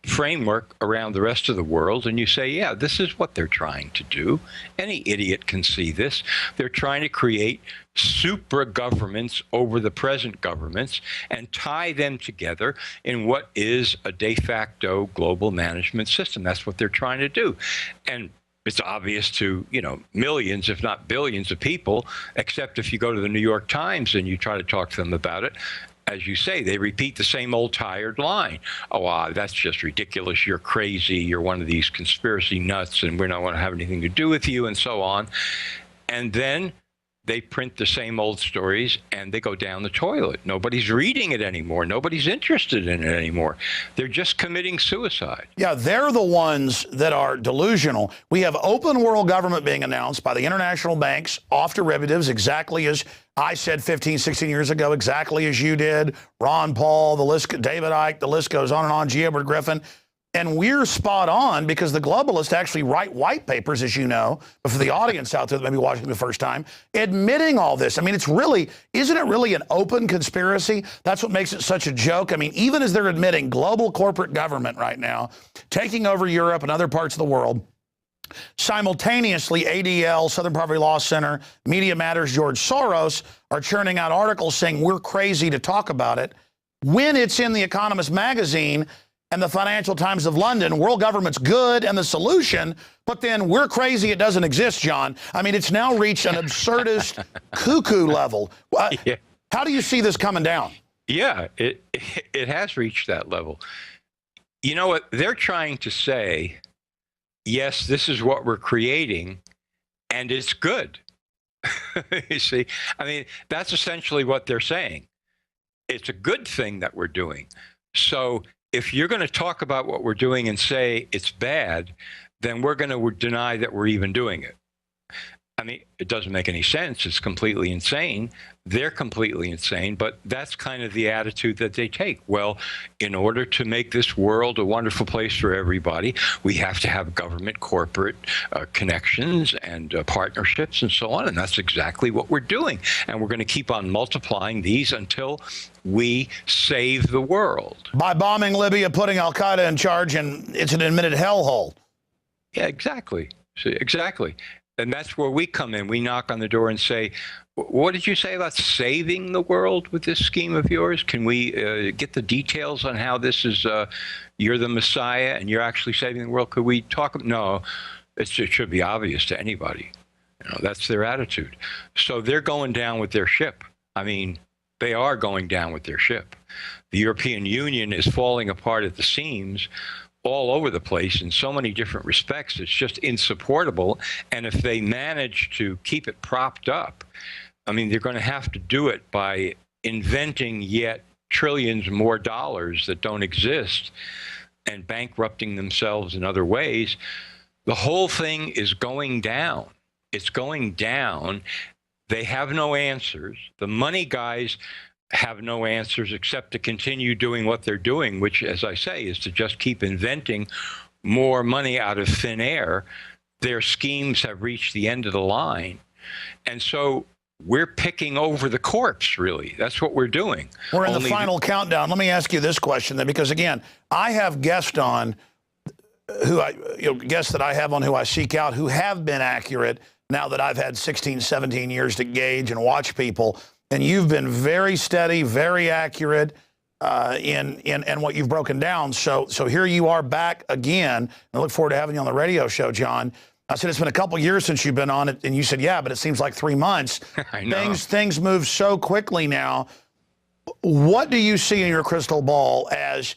framework around the rest of the world, and you say, yeah, this is what they're trying to do. Any idiot can see this. They're trying to create super governments over the present governments and tie them together in what is a de facto global management system. That's what they're trying to do. And it's obvious to, millions, if not billions of people, except if you go to the New York Times and you try to talk to them about it. As you say, they repeat the same old tired line. Oh, that's just ridiculous. You're crazy. You're one of these conspiracy nuts, and we don't want to have anything to do with you, and so on. And then they print the same old stories, and they go down the toilet. Nobody's reading it anymore. Nobody's interested in it anymore. They're just committing suicide. Yeah, they're the ones that are delusional. We have open world government being announced by the international banks, off derivatives, exactly as I said 15, 16 years ago, exactly as you did, Ron Paul, the list, David Icke, the list goes on, G. Edward Griffin. And we're spot on because the globalists actually write white papers, as you know, but for the audience out there that may be watching the first time, admitting all this. I mean, isn't it really an open conspiracy? That's what makes it such a joke. I mean, even as they're admitting global corporate government right now, taking over Europe and other parts of the world, simultaneously, ADL, Southern Poverty Law Center, Media Matters, George Soros are churning out articles saying we're crazy to talk about it. When it's in The Economist magazine and the Financial Times of London, world government's good and the solution, but then we're crazy, it doesn't exist, John. I mean, it's now reached an absurdist cuckoo level. Yeah. How do you see this coming down? Yeah, it has reached that level. You know what? They're trying to say, yes, this is what we're creating, and it's good. You see, I mean, that's essentially what they're saying. It's a good thing that we're doing. So if you're going to talk about what we're doing and say it's bad, then we're going to deny that we're even doing it. I mean, it doesn't make any sense. It's completely insane. They're completely insane, but that's kind of the attitude that they take. Well, in order to make this world a wonderful place for everybody, we have to have government corporate connections and partnerships and so on. And that's exactly what we're doing. And we're going to keep on multiplying these until we save the world. By bombing Libya, putting al-Qaeda in charge, and it's an admitted hellhole. Yeah, exactly. Exactly. And that's where we come in. We knock on the door and say, what did you say about saving the world with this scheme of yours? Can we get the details on how this is, you're the Messiah and you're actually saving the world? Could we talk? No, it should be obvious to anybody. That's their attitude. So they're going down with their ship. I mean, they are going down with their ship. The European Union is falling apart at the seams all over the place in so many different respects. It's just insupportable. And if they manage to keep it propped up, I mean, they're going to have to do it by inventing yet trillions more dollars that don't exist and bankrupting themselves in other ways. The whole thing is going down. It's going down. They have no answers. The money guys have no answers except to continue doing what they're doing, which, as I say, is to just keep inventing more money out of thin air. Their schemes have reached the end of the line. And so we're picking over the corpse, really. That's what we're doing. We're in the final countdown. Let me ask you this question then, because again, I have guests on guests that I have on who I seek out who have been accurate now that I've had 16, 17 years to gauge and watch people. and you've been very steady, very accurate in what you've broken down. So here you are back again. I look forward to having you on the radio show, John. I said, it's been a couple years since you've been on it, and you said, yeah, but it seems like 3 months. I know. Things move so quickly now. What do you see in your crystal ball as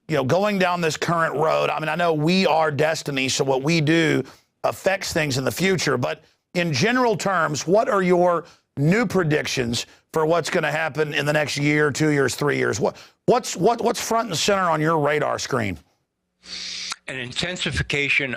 going down this current road? I mean, I know we are destiny, so what we do affects things in the future. But in general terms, what are your new predictions for what's going to happen in the next year, 2 years, 3 years? What's front and center on your radar screen? An intensification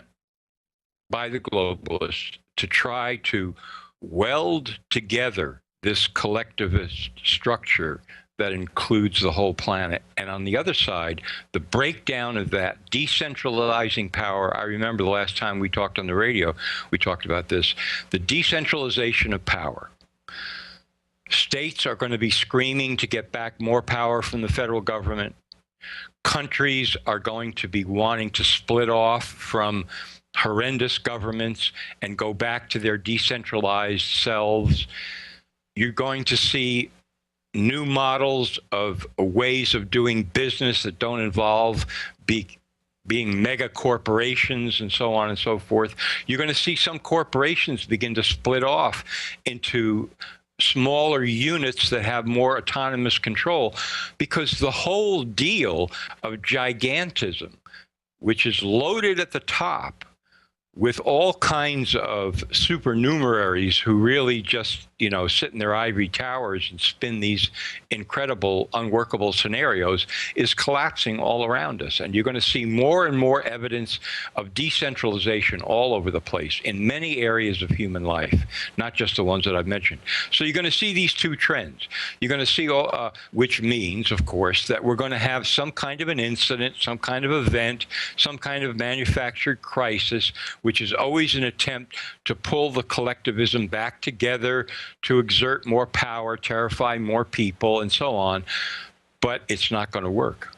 by the globalists to try to weld together this collectivist structure that includes the whole planet. And on the other side, the breakdown of that, decentralizing power. I remember the last time we talked on the radio, we talked about this, the decentralization of power. States are going to be screaming to get back more power from the federal government. Countries are going to be wanting to split off from horrendous governments and go back to their decentralized selves. You're going to see new models of ways of doing business that don't involve being mega corporations and so on and so forth. You're going to see some corporations begin to split off into smaller units that have more autonomous control, because the whole deal of gigantism, which is loaded at the top with all kinds of supernumeraries who really just, sit in their ivory towers and spin these incredible, unworkable scenarios, is collapsing all around us. And you're going to see more and more evidence of decentralization all over the place in many areas of human life, not just the ones that I've mentioned. So you're going to see these two trends. You're going to see, which means, of course, that we're going to have some kind of an incident, some kind of event, some kind of manufactured crisis, which is always an attempt to pull the collectivism back together, to exert more power, terrify more people, and so on. But it's not going to work.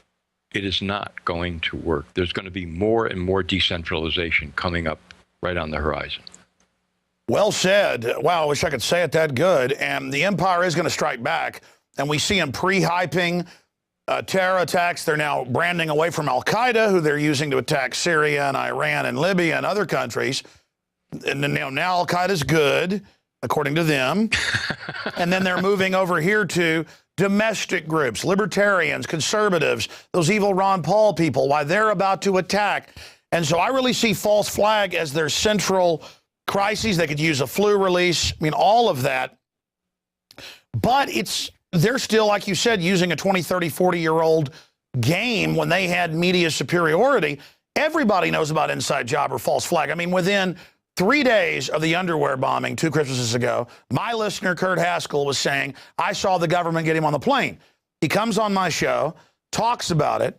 It is not going to work. There's going to be more and more decentralization coming up right on the horizon. Well said. Wow, I wish I could say it that good. And the empire is going to strike back. And we see them pre-hyping terror attacks. They're now branding away from al-Qaeda, who they're using to attack Syria and Iran and Libya and other countries. And now al-Qaeda's good, according to them. And then they're moving over here to domestic groups, libertarians, conservatives, those evil Ron Paul people, why they're about to attack. And so I really see false flag as their central crises. They could use a flu release. I mean, all of that. But they're still, like you said, using a 20, 30, 40-year-old game when they had media superiority. Everybody knows about inside job or false flag. I mean, within 3 days of the underwear bombing 2 Christmases ago, my listener, Kurt Haskell, was saying, I saw the government get him on the plane. He comes on my show, talks about it.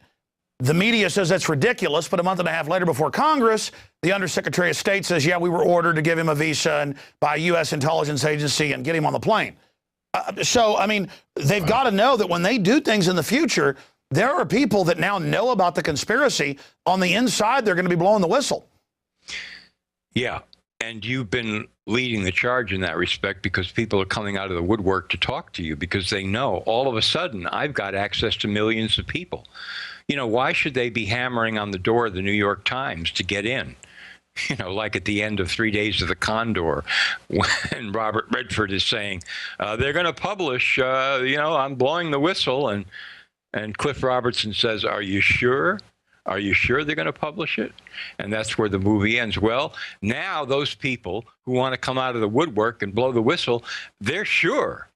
The media says that's ridiculous, but a month and a half later before Congress, the Undersecretary of State says, yeah, we were ordered to give him a visa and by a U.S. intelligence agency and get him on the plane. So, I mean, they've got to know that when they do things in the future, there are people that now know about the conspiracy. On the inside, they're going to be blowing the whistle. Yeah, and you've been leading the charge in that respect, because people are coming out of the woodwork to talk to you because they know all of a sudden I've got access to millions of people. Why should they be hammering on the door of the New York Times to get in? Like at the end of 3 Days of the Condor, when Robert Redford is saying, they're going to publish, I'm blowing the whistle. And Cliff Robertson says, are you sure? Are you sure they're going to publish it? And that's where the movie ends. Well, now those people who want to come out of the woodwork and blow the whistle, they're sure.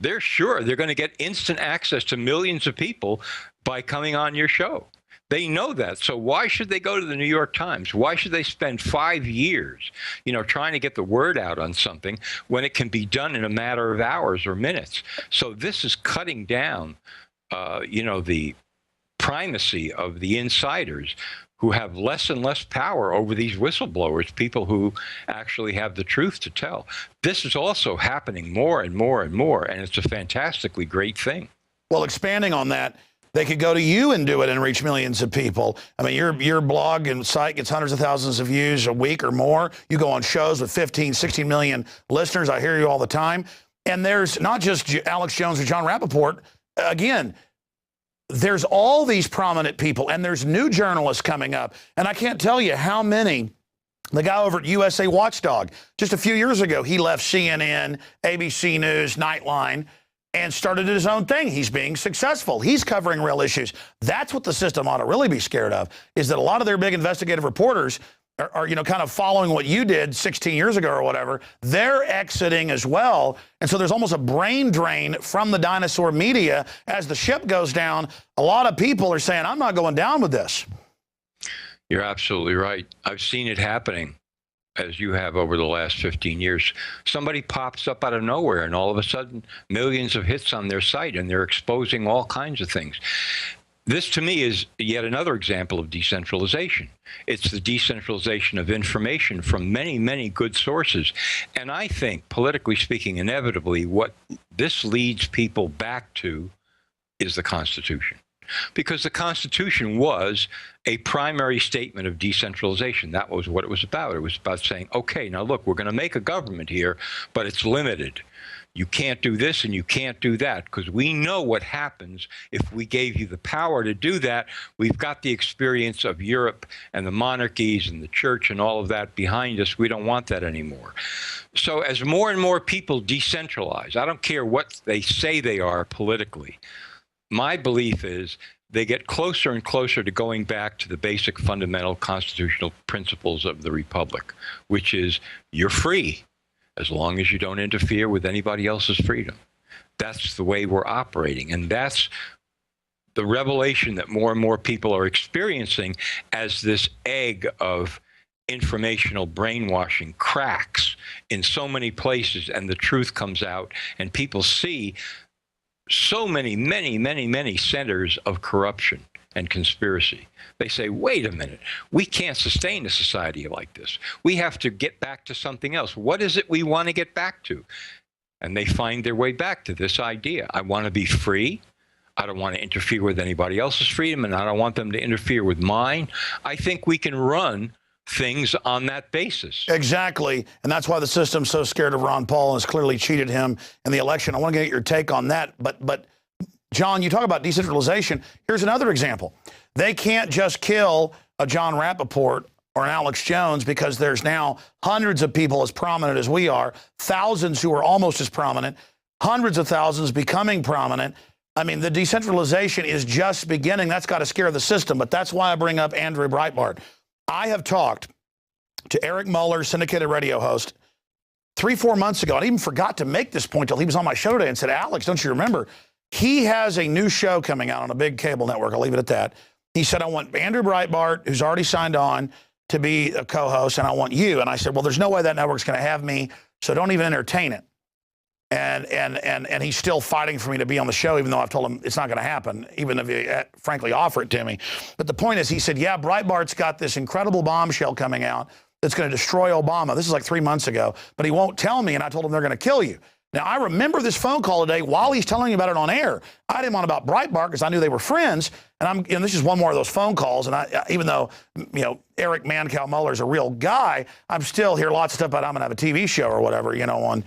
They're sure they're going to get instant access to millions of people by coming on your show. They know that. So why should they go to the New York Times? Why should they spend 5 years, trying to get the word out on something when it can be done in a matter of hours or minutes? So this is cutting down, the primacy of the insiders who have less and less power over these whistleblowers, people who actually have the truth to tell. This is also happening more and more and more, and it's a fantastically great thing. Well, expanding on that, they could go to you and do it and reach millions of people. I mean, your blog and site gets hundreds of thousands of views a week or more. You go on shows with 15, 16 million listeners. I hear you all the time. And there's not just Alex Jones or John Rappaport. Again, there's all these prominent people, and there's new journalists coming up. And I can't tell you how many. The guy over at USA Watchdog, just a few years ago, he left CNN, ABC News, Nightline, and started his own thing. He's being successful. He's covering real issues. That's what the system ought to really be scared of, is that a lot of their big investigative reporters are kind of following what you did 16 years ago or whatever. They're exiting as well. And so there's almost a brain drain from the dinosaur media. As the ship goes down, a lot of people are saying, I'm not going down with this. You're absolutely right. I've seen it happening, as you have over the last 15 years. Somebody pops up out of nowhere, and all of a sudden, millions of hits on their site, and they're exposing all kinds of things. This, to me, is yet another example of decentralization. It's the decentralization of information from many, many good sources. And I think, politically speaking, inevitably, what this leads people back to is the Constitution. Because the Constitution was a primary statement of decentralization. That was what it was about. It was about saying, okay, now look, we're going to make a government here, but it's limited. You can't do this and you can't do that, because we know what happens if we gave you the power to do that. We've got the experience of Europe and the monarchies and the church and all of that behind us. We don't want that anymore. So as more and more people decentralize, I don't care what they say they are politically, my belief is they get closer and closer to going back to the basic fundamental constitutional principles of the Republic, which is you're free as long as you don't interfere with anybody else's freedom. That's the way we're operating. And that's the revelation that more and more people are experiencing as this egg of informational brainwashing cracks in so many places, and the truth comes out, and people see so many centers of corruption and conspiracy. They say, wait a minute, we can't sustain a society like this. We have to get back to something else. What is it we want to get back to? And they find their way back to this idea. I want to be free. I don't want to interfere with anybody else's freedom, and I don't want them to interfere with mine. I think we can run things on that basis. Exactly. And that's why the system's so scared of Ron Paul and has clearly cheated him in the election. I want to get your take on that. But John, you talk about decentralization. Here's another example. They can't just kill a John Rappaport or an Alex Jones, because there's now hundreds of people as prominent as we are, thousands who are almost as prominent, hundreds of thousands becoming prominent. I mean, the decentralization is just beginning. That's got to scare the system. But that's why I bring up Andrew Breitbart. I have talked to Eric Muller, syndicated radio host, 3-4 months ago. I even forgot to make this point till he was on my show today and said, Alex, don't you remember? He has a new show coming out on a big cable network. I'll leave it at that. He said, I want Andrew Breitbart, who's already signed on, to be a co-host, and I want you. And I said, well, there's no way that network's going to have me, so don't even entertain it. And he's still fighting for me to be on the show, even though I've told him it's not going to happen, even if he frankly offer it to me. But the point is, he said, yeah, Breitbart's got this incredible bombshell coming out that's going to destroy Obama. This is like 3 months ago, but he won't tell me, and I told him they're going to kill you. Now, I remember this phone call today while he's telling me about it on air. I had him on about Breitbart because I knew they were friends, and this is one more of those phone calls. And even though Eric Mancow Muller's a real guy, I'm still hear lots of stuff about I'm gonna have a TV show or whatever, on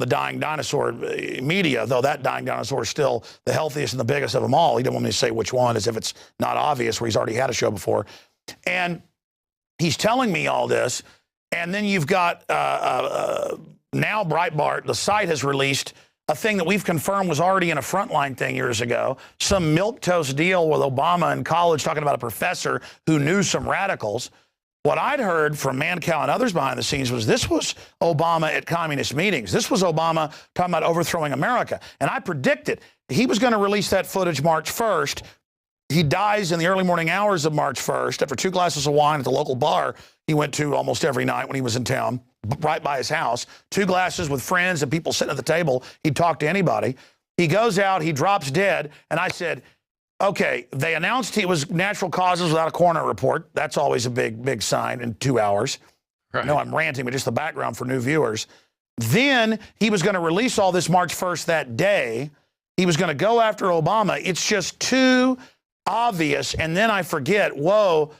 the dying dinosaur media. Though that dying dinosaur is still the healthiest and the biggest of them all. He didn't want me to say which one, as if it's not obvious, where he's already had a show before. And he's telling me all this, and then you've got now Breitbart, the site has released a thing that we've confirmed was already in a Frontline thing years ago, some milquetoast deal with Obama in college talking about a professor who knew some radicals. What I'd heard from Mancow and others behind the scenes was this was Obama at communist meetings. This was Obama talking about overthrowing America. And I predicted he was going to release that footage March 1st. He dies in the early morning hours of March 1st after 2 glasses of wine at the local bar he went to almost every night when he was in town, right by his house. 2 glasses with friends and people sitting at the table. He'd talk to anybody. He goes out, he drops dead, and I said, okay, they announced it was natural causes without a coroner report. That's always a big sign in 2 hours. Right. No, I'm ranting, but just the background for new viewers. Then he was going to release all this March 1st that day. He was going to go after Obama. It's just too obvious. And then I forget, whoa,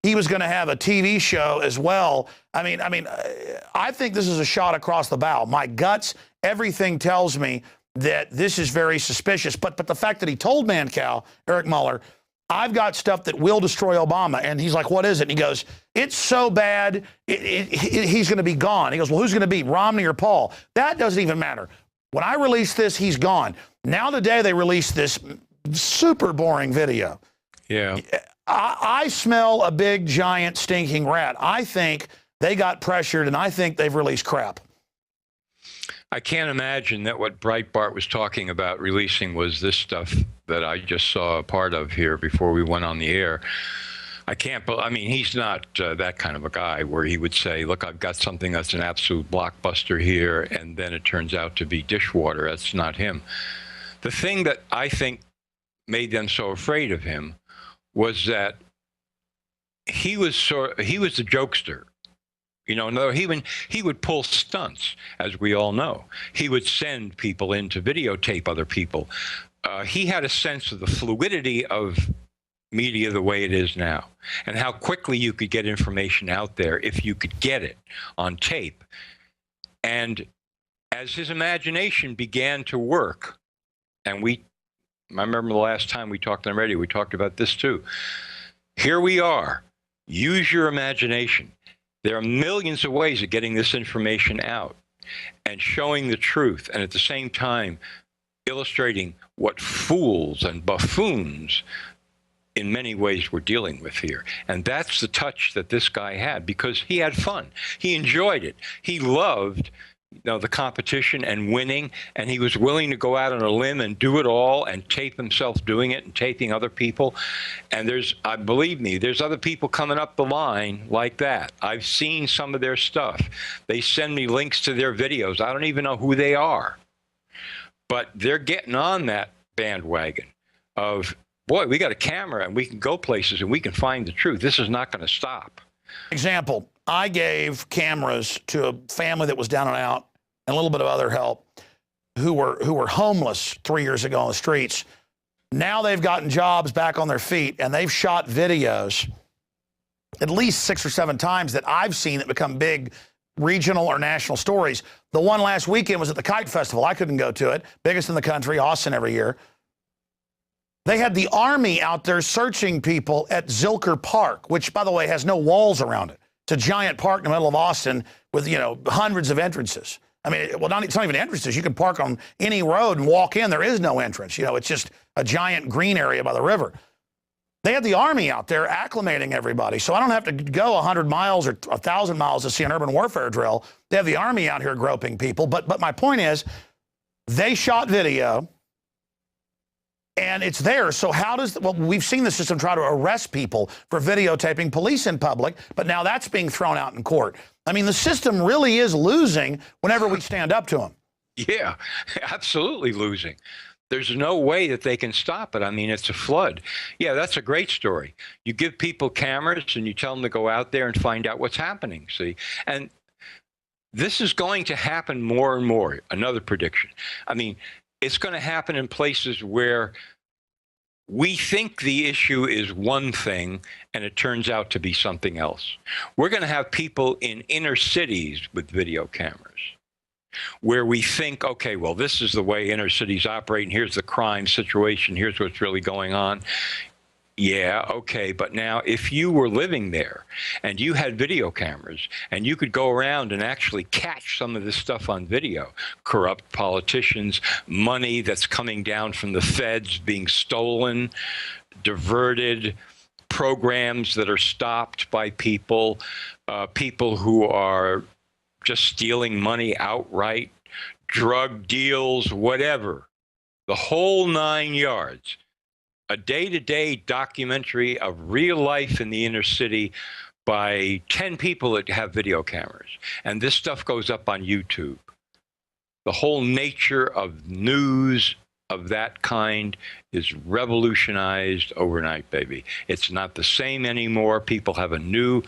he was going to have a TV show as well. I mean, I think this is a shot across the bow. My guts, everything tells me that this is very suspicious. But the fact that he told Mancow, Eric Mueller, I've got stuff that will destroy Obama. And he's like, what is it? And he goes, it's so bad, he's going to be gone. He goes, well, who's going to be, Romney or Paul? That doesn't even matter. When I release this, he's gone. Now today they released this super boring video. Yeah. I smell a big, giant, stinking rat. I think they got pressured, and I think they've released crap. I can't imagine that what Breitbart was talking about releasing was this stuff that I just saw a part of here before we went on the air. I mean, he's not that kind of a guy where he would say, look, I've got something that's an absolute blockbuster here, and then it turns out to be dishwater. That's not him. The thing that I think made them so afraid of him was that he was a jokester. You know, no, he would pull stunts, as we all know. He would send people in to videotape other people. He had a sense of the fluidity of media the way it is now, and how quickly you could get information out there if you could get it on tape. And as his imagination began to work, and I remember the last time we talked on radio, we talked about this too. Here we are. Use your imagination. There are millions of ways of getting this information out and showing the truth, and at the same time illustrating what fools and buffoons in many ways we're dealing with here. And that's the touch that this guy had, because he had fun. He enjoyed it. He loved, you know, the competition and winning, and he was willing to go out on a limb and do it all and tape himself doing it and taping other people. And believe me, there's other people coming up the line like that. I've seen some of their stuff. They send me links to their videos. I don't even know who they are. But they're getting on that bandwagon of, boy, we got a camera and we can go places and we can find the truth. This is not going to stop. Example, I gave cameras to a family that was down and out and a little bit of other help who were homeless 3 years ago on the streets. Now they've gotten jobs, back on their feet, and they've shot videos at least 6 or 7 times that I've seen that become big regional or national stories. The one last weekend was at the Kite Festival. I couldn't go to it. Biggest in the country, Austin every year. They had the Army out there searching people at Zilker Park, which, by the way, has no walls around it. It's a giant park in the middle of Austin with, you know, hundreds of entrances. I mean, well, it's not even entrances. You can park on any road and walk in. There is no entrance. You know, it's just a giant green area by the river. They had the Army out there acclimating everybody. So I don't have to go 100 miles or 1,000 miles to see an urban warfare drill. They have the Army out here groping people. But my point is, they shot video, and it's there. So how does, well, we've seen the system try to arrest people for videotaping police in public, but now that's being thrown out in court. I mean, the system really is losing whenever we stand up to them. Yeah, absolutely losing. There's no way that they can stop it. I mean, it's a flood. Yeah, that's a great story. You give people cameras and you tell them to go out there and find out what's happening, see? And this is going to happen more and more. Another prediction. I mean, it's going to happen in places where we think the issue is one thing and it turns out to be something else. We're going to have people in inner cities with video cameras where we think, okay, well, this is the way inner cities operate, and here's the crime situation, here's what's really going on. Yeah, okay, but now if you were living there and you had video cameras and you could go around and actually catch some of this stuff on video, corrupt politicians, money that's coming down from the feds being stolen, diverted, programs that are stopped by people, people who are just stealing money outright, drug deals, whatever, the whole 9 yards. A day-to-day documentary of real life in the inner city by 10 people that have video cameras. And this stuff goes up on YouTube. The whole nature of news of that kind is revolutionized overnight, baby. It's not the same anymore. People have a new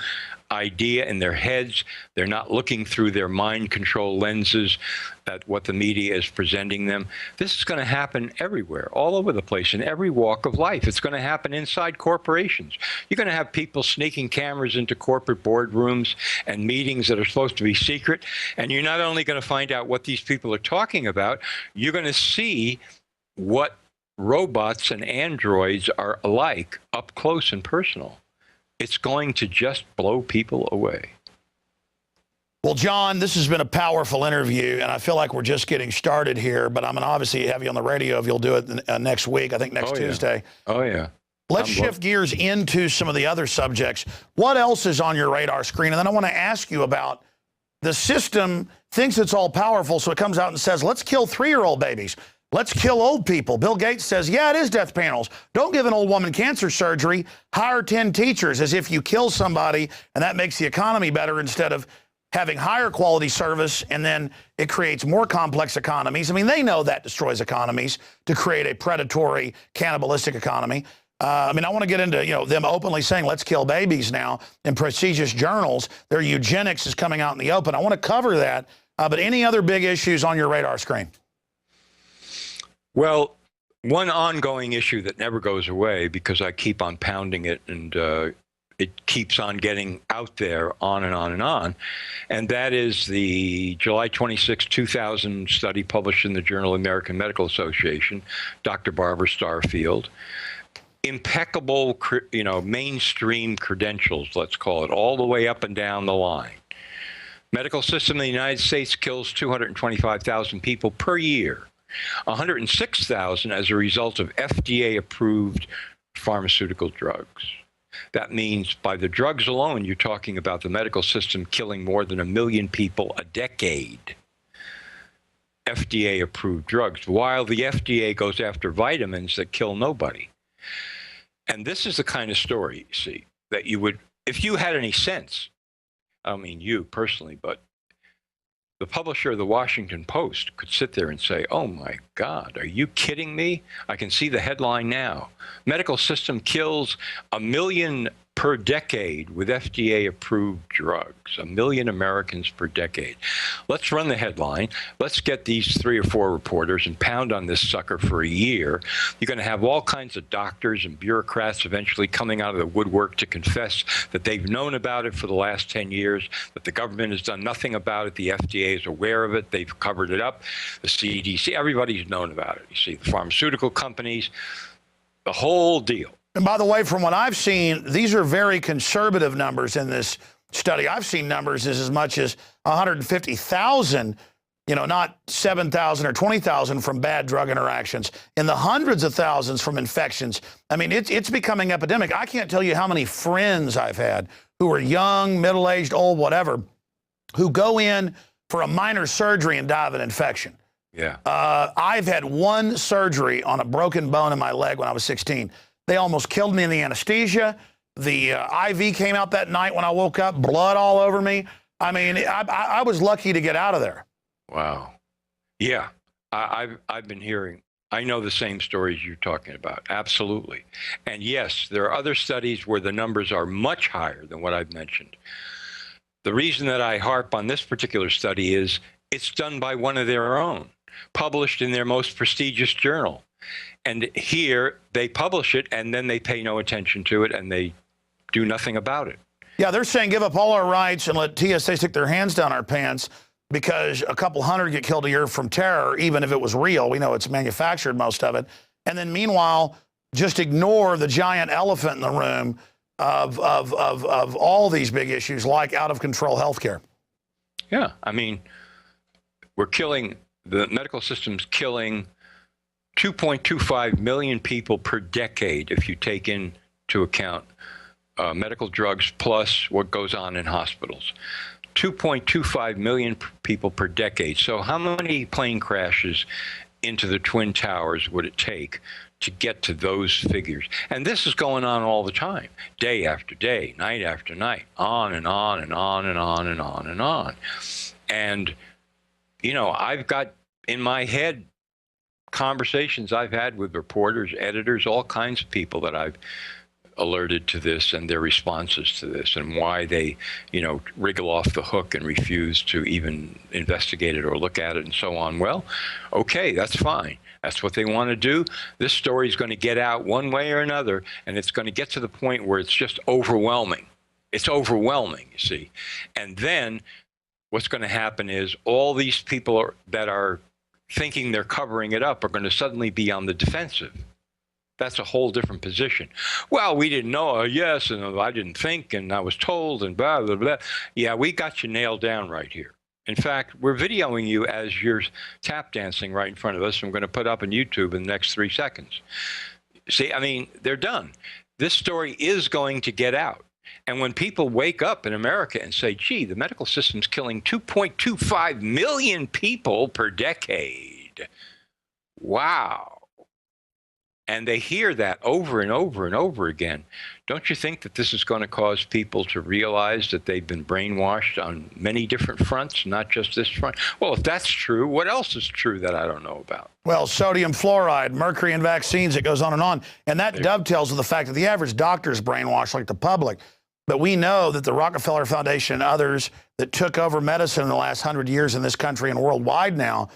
idea in their heads. They're not looking through their mind control lenses at what the media is presenting them. This is going to happen everywhere, all over the place, in every walk of life. It's going to happen inside corporations. You're going to have people sneaking cameras into corporate boardrooms and meetings that are supposed to be secret. And you're not only going to find out what these people are talking about, you're going to see what robots and androids are like up close and personal. It's going to just blow people away. Well, John, this has been a powerful interview, and I feel like we're just getting started here, but I'm going to obviously have you on the radio if you'll do it next week, I think next Tuesday. Oh, yeah. Let's shift gears into some of the other subjects. What else is on your radar screen? And then I want to ask you about the system thinks it's all powerful, so it comes out and says, let's kill 3-year-old babies. Let's kill old people. Bill Gates says, yeah, it is death panels. Don't give an old woman cancer surgery. Hire 10 teachers, as if you kill somebody and that makes the economy better instead of having higher quality service, and then it creates more complex economies. I mean, they know that destroys economies to create a predatory, cannibalistic economy. I mean, I want to get into, them openly saying, let's kill babies now in prestigious journals. Their eugenics is coming out in the open. I want to cover that. But any other big issues on your radar screen? Well, one ongoing issue that never goes away, because I keep on pounding it and it keeps on getting out there on and on and on, and that is the July 26, 2000 study published in the Journal of the American Medical Association, Dr. Barbara Starfield. Impeccable, mainstream credentials, let's call it, all the way up and down the line. Medical system in the United States kills 225,000 people per year. 106,000 as a result of FDA-approved pharmaceutical drugs. That means by the drugs alone, you're talking about the medical system killing more than 1 million people a decade. FDA-approved drugs, while the FDA goes after vitamins that kill nobody. And this is the kind of story, see, that you would, if you had any sense, I don't mean you personally, but the publisher of the Washington Post could sit there and say, oh my God, are you kidding me? I can see the headline now. Medical system kills 1 million per decade with FDA-approved drugs. 1 million Americans per decade. Let's run the headline. Let's get these 3 or 4 reporters and pound on this sucker for a year. You're going to have all kinds of doctors and bureaucrats eventually coming out of the woodwork to confess that they've known about it for the last 10 years, that the government has done nothing about it. The FDA is aware of it. They've covered it up. The CDC, everybody's known about it. You see, the pharmaceutical companies, the whole deal. And by the way, from what I've seen, these are very conservative numbers in this study. I've seen numbers as much as 150,000, not 7,000 or 20,000 from bad drug interactions, in the hundreds of thousands from infections. I mean, it's becoming epidemic. I can't tell you how many friends I've had who are young, middle-aged, old, whatever, who go in for a minor surgery and die of an infection. Yeah. I've had one surgery on a broken bone in my leg when I was 16. They almost killed me in the anesthesia. The IV came out that night when I woke up, blood all over me. I mean, I was lucky to get out of there. Wow. Yeah, I've been hearing. I know the same stories you're talking about. Absolutely. And yes, there are other studies where the numbers are much higher than what I've mentioned. The reason that I harp on this particular study is it's done by one of their own, published in their most prestigious journal. And here they publish it and then they pay no attention to it and they do nothing about it. Yeah, they're saying give up all our rights and let TSA stick their hands down our pants because a couple hundred get killed a year from terror, even if it was real. We know it's manufactured, most of it. And then meanwhile, just ignore the giant elephant in the room of all these big issues like out-of-control healthcare. Yeah, I mean, we're killing, the medical system's killing 2.25 million people per decade if you take into account medical drugs plus what goes on in hospitals. 2.25 million people per decade. So how many plane crashes into the Twin Towers would it take to get to those figures? And this is going on all the time, day after day, night after night, on and on and on and on and on and on. And, I've got in my head conversations I've had with reporters, editors, all kinds of people that I've alerted to this and their responses to this and why they, wriggle off the hook and refuse to even investigate it or look at it and so on. Well, okay, that's fine. That's what they want to do. This story is going to get out one way or another, and it's going to get to the point where it's just overwhelming. It's overwhelming, you see. And then what's going to happen is all these people that are thinking they're covering it up are going to suddenly be on the defensive. That's a whole different position. Well, we didn't know, yes, and I didn't think, and I was told, and blah, blah, blah. Yeah, we got you nailed down right here. In fact, we're videoing you as you're tap dancing right in front of us. I'm going to put up on YouTube in the next 3 seconds. See, I mean, they're done. This story is going to get out. And when people wake up in America and say, gee, the medical system's killing 2.25 million people per decade. Wow. And they hear that over and over and over again. Don't you think that this is going to cause people to realize that they've been brainwashed on many different fronts, not just this front? Well, if that's true, what else is true that I don't know about? Well, sodium fluoride, mercury in vaccines, it goes on. And that dovetails with the fact that the average doctor is brainwashed like the public. But we know that the Rockefeller Foundation and others that took over medicine in the last 100 years in this country and worldwide now,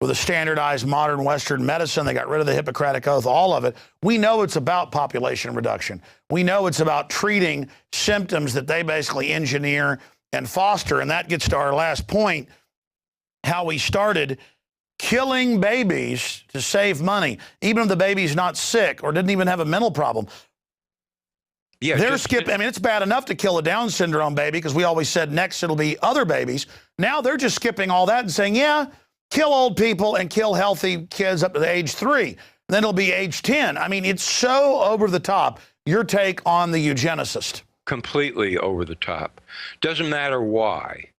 with a standardized modern Western medicine, they got rid of the Hippocratic Oath, all of it. We know it's about population reduction. We know it's about treating symptoms that they basically engineer and foster. And that gets to our last point, how we started killing babies to save money, even if the baby's not sick or didn't even have a mental problem. Yeah, they're skipping. I mean, it's bad enough to kill a Down syndrome baby because we always said next it'll be other babies. Now they're just skipping all that and saying, yeah, kill old people and kill healthy kids up to the age 3. Then it'll be age 10. I mean, it's so over the top. Your take on the eugenicist? Completely over the top. Doesn't matter why.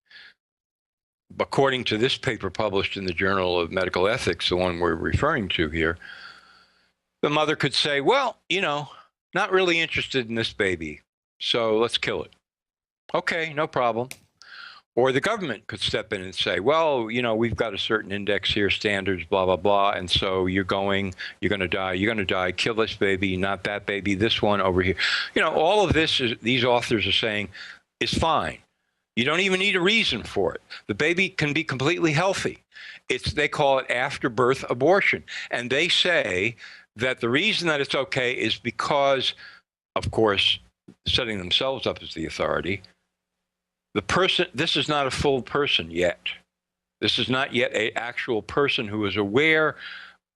According to this paper published in the Journal of Medical Ethics, the one we're referring to here, the mother could say, well, not really interested in this baby, so let's kill it. Okay, no problem. Or the government could step in and say, well, we've got a certain index here, standards, blah, blah, blah. And so you're going to die, kill this baby, not that baby, this one over here. All of this, these authors are saying, is fine. You don't even need a reason for it. The baby can be completely healthy. They call it after birth abortion. And they say that the reason that it's okay is because, of course, setting themselves up as the authority, the person, this is not a full person yet. This is not yet an actual person who is aware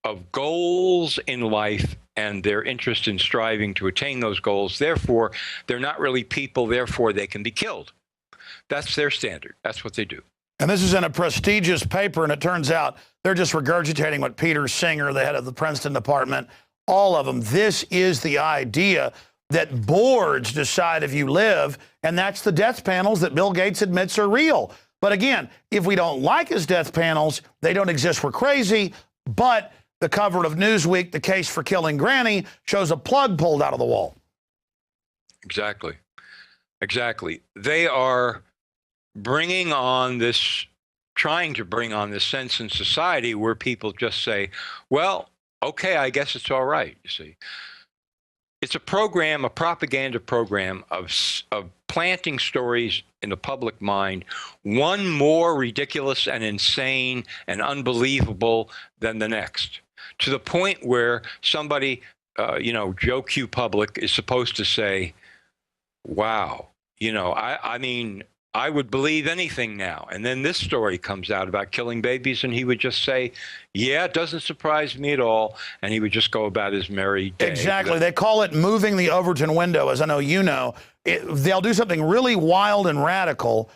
of goals in life and their interest in striving to attain those goals. Therefore, they're not really people. Therefore, they can be killed. That's their standard. That's what they do. And this is in a prestigious paper, and it turns out they're just regurgitating what Peter Singer, the head of the Princeton department, all of them. This is the idea that boards decide if you live, and that's the death panels that Bill Gates admits are real. But again, if we don't like his death panels, they don't exist, we're crazy. But the cover of Newsweek, the case for killing Granny, shows a plug pulled out of the wall. Exactly. Exactly. They are bringing on this, trying to bring on this sense in society where people just say, well, okay, I guess it's all right, you see. It's a program, a propaganda program of planting stories in the public mind, one more ridiculous and insane and unbelievable than the next, to the point where somebody, Joe Q. Public is supposed to say, wow, I mean, I would believe anything now. And then this story comes out about killing babies, and he would just say, yeah, it doesn't surprise me at all. And he would just go about his merry day. Exactly. They call it moving the Overton window, as I know you know. They'll do something really wild and radical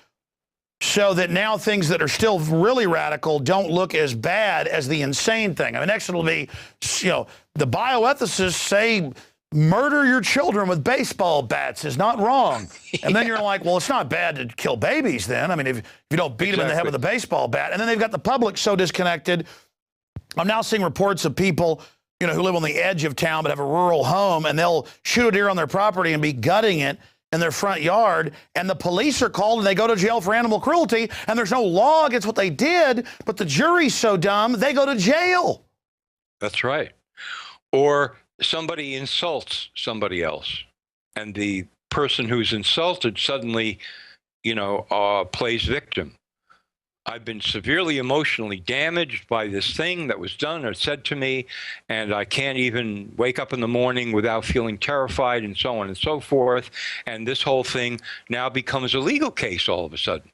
so that now things that are still really radical don't look as bad as the insane thing. I mean, next it'll be, the bioethicists say, murder your children with baseball bats is not wrong. And then you're like, well, it's not bad to kill babies then. I mean, if you don't beat them in the head with a baseball bat. And then they've got the public so disconnected. I'm now seeing reports of people, who live on the edge of town but have a rural home, and they'll shoot a deer on their property and be gutting it in their front yard. And the police are called and they go to jail for animal cruelty. And there's no law against what they did, but the jury's so dumb, they go to jail. That's right. Or somebody insults somebody else, and the person who's insulted suddenly, plays victim. I've been severely emotionally damaged by this thing that was done or said to me, and I can't even wake up in the morning without feeling terrified, and so on and so forth. And this whole thing now becomes a legal case all of a sudden.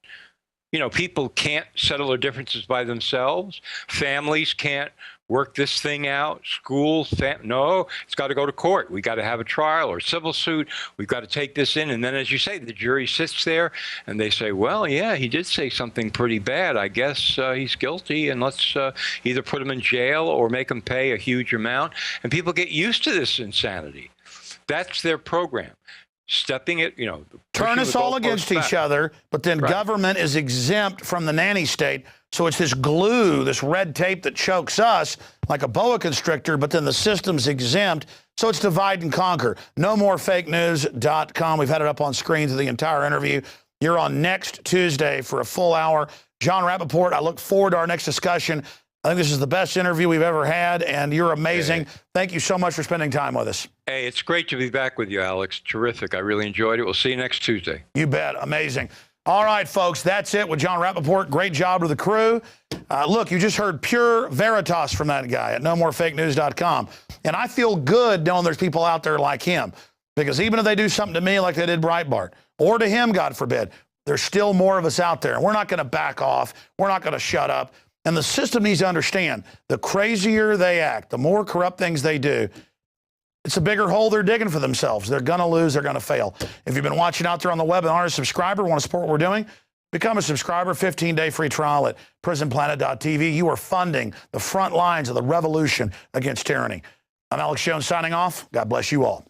People can't settle their differences by themselves. Families can't work this thing out. Schools, no, it's got to go to court. We got to have a trial or civil suit. We've got to take this in. And then, as you say, the jury sits there and they say, well, yeah, he did say something pretty bad. I guess he's guilty, and let's either put him in jail or make him pay a huge amount. And people get used to this insanity. That's their program. Stepping it, turn us all against each other, but then government is exempt from the nanny state. So it's this glue, this red tape that chokes us like a boa constrictor, but then the system's exempt. So it's divide and conquer. NoMoreFakeNews.com. We've had it up on screen through the entire interview. You're on next Tuesday for a full hour. John Rappaport, I look forward to our next discussion. I think this is the best interview we've ever had, and you're amazing. Hey. Thank you so much for spending time with us. Hey, it's great to be back with you, Alex. Terrific. I really enjoyed it. We'll see you next Tuesday. You bet. Amazing. All right, folks, that's it with John Rappaport. Great job to the crew. Look, you just heard pure veritas from that guy at NoMoreFakeNews.com. And I feel good knowing there's people out there like him, because even if they do something to me like they did Breitbart, or to him, God forbid, there's still more of us out there. And we're not going to back off. We're not going to shut up. And the system needs to understand, the crazier they act, the more corrupt things they do, it's a bigger hole they're digging for themselves. They're going to lose. They're going to fail. If you've been watching out there on the web and aren't a subscriber, want to support what we're doing, become a subscriber. 15-day free trial at prisonplanet.tv. You are funding the front lines of the revolution against tyranny. I'm Alex Jones signing off. God bless you all.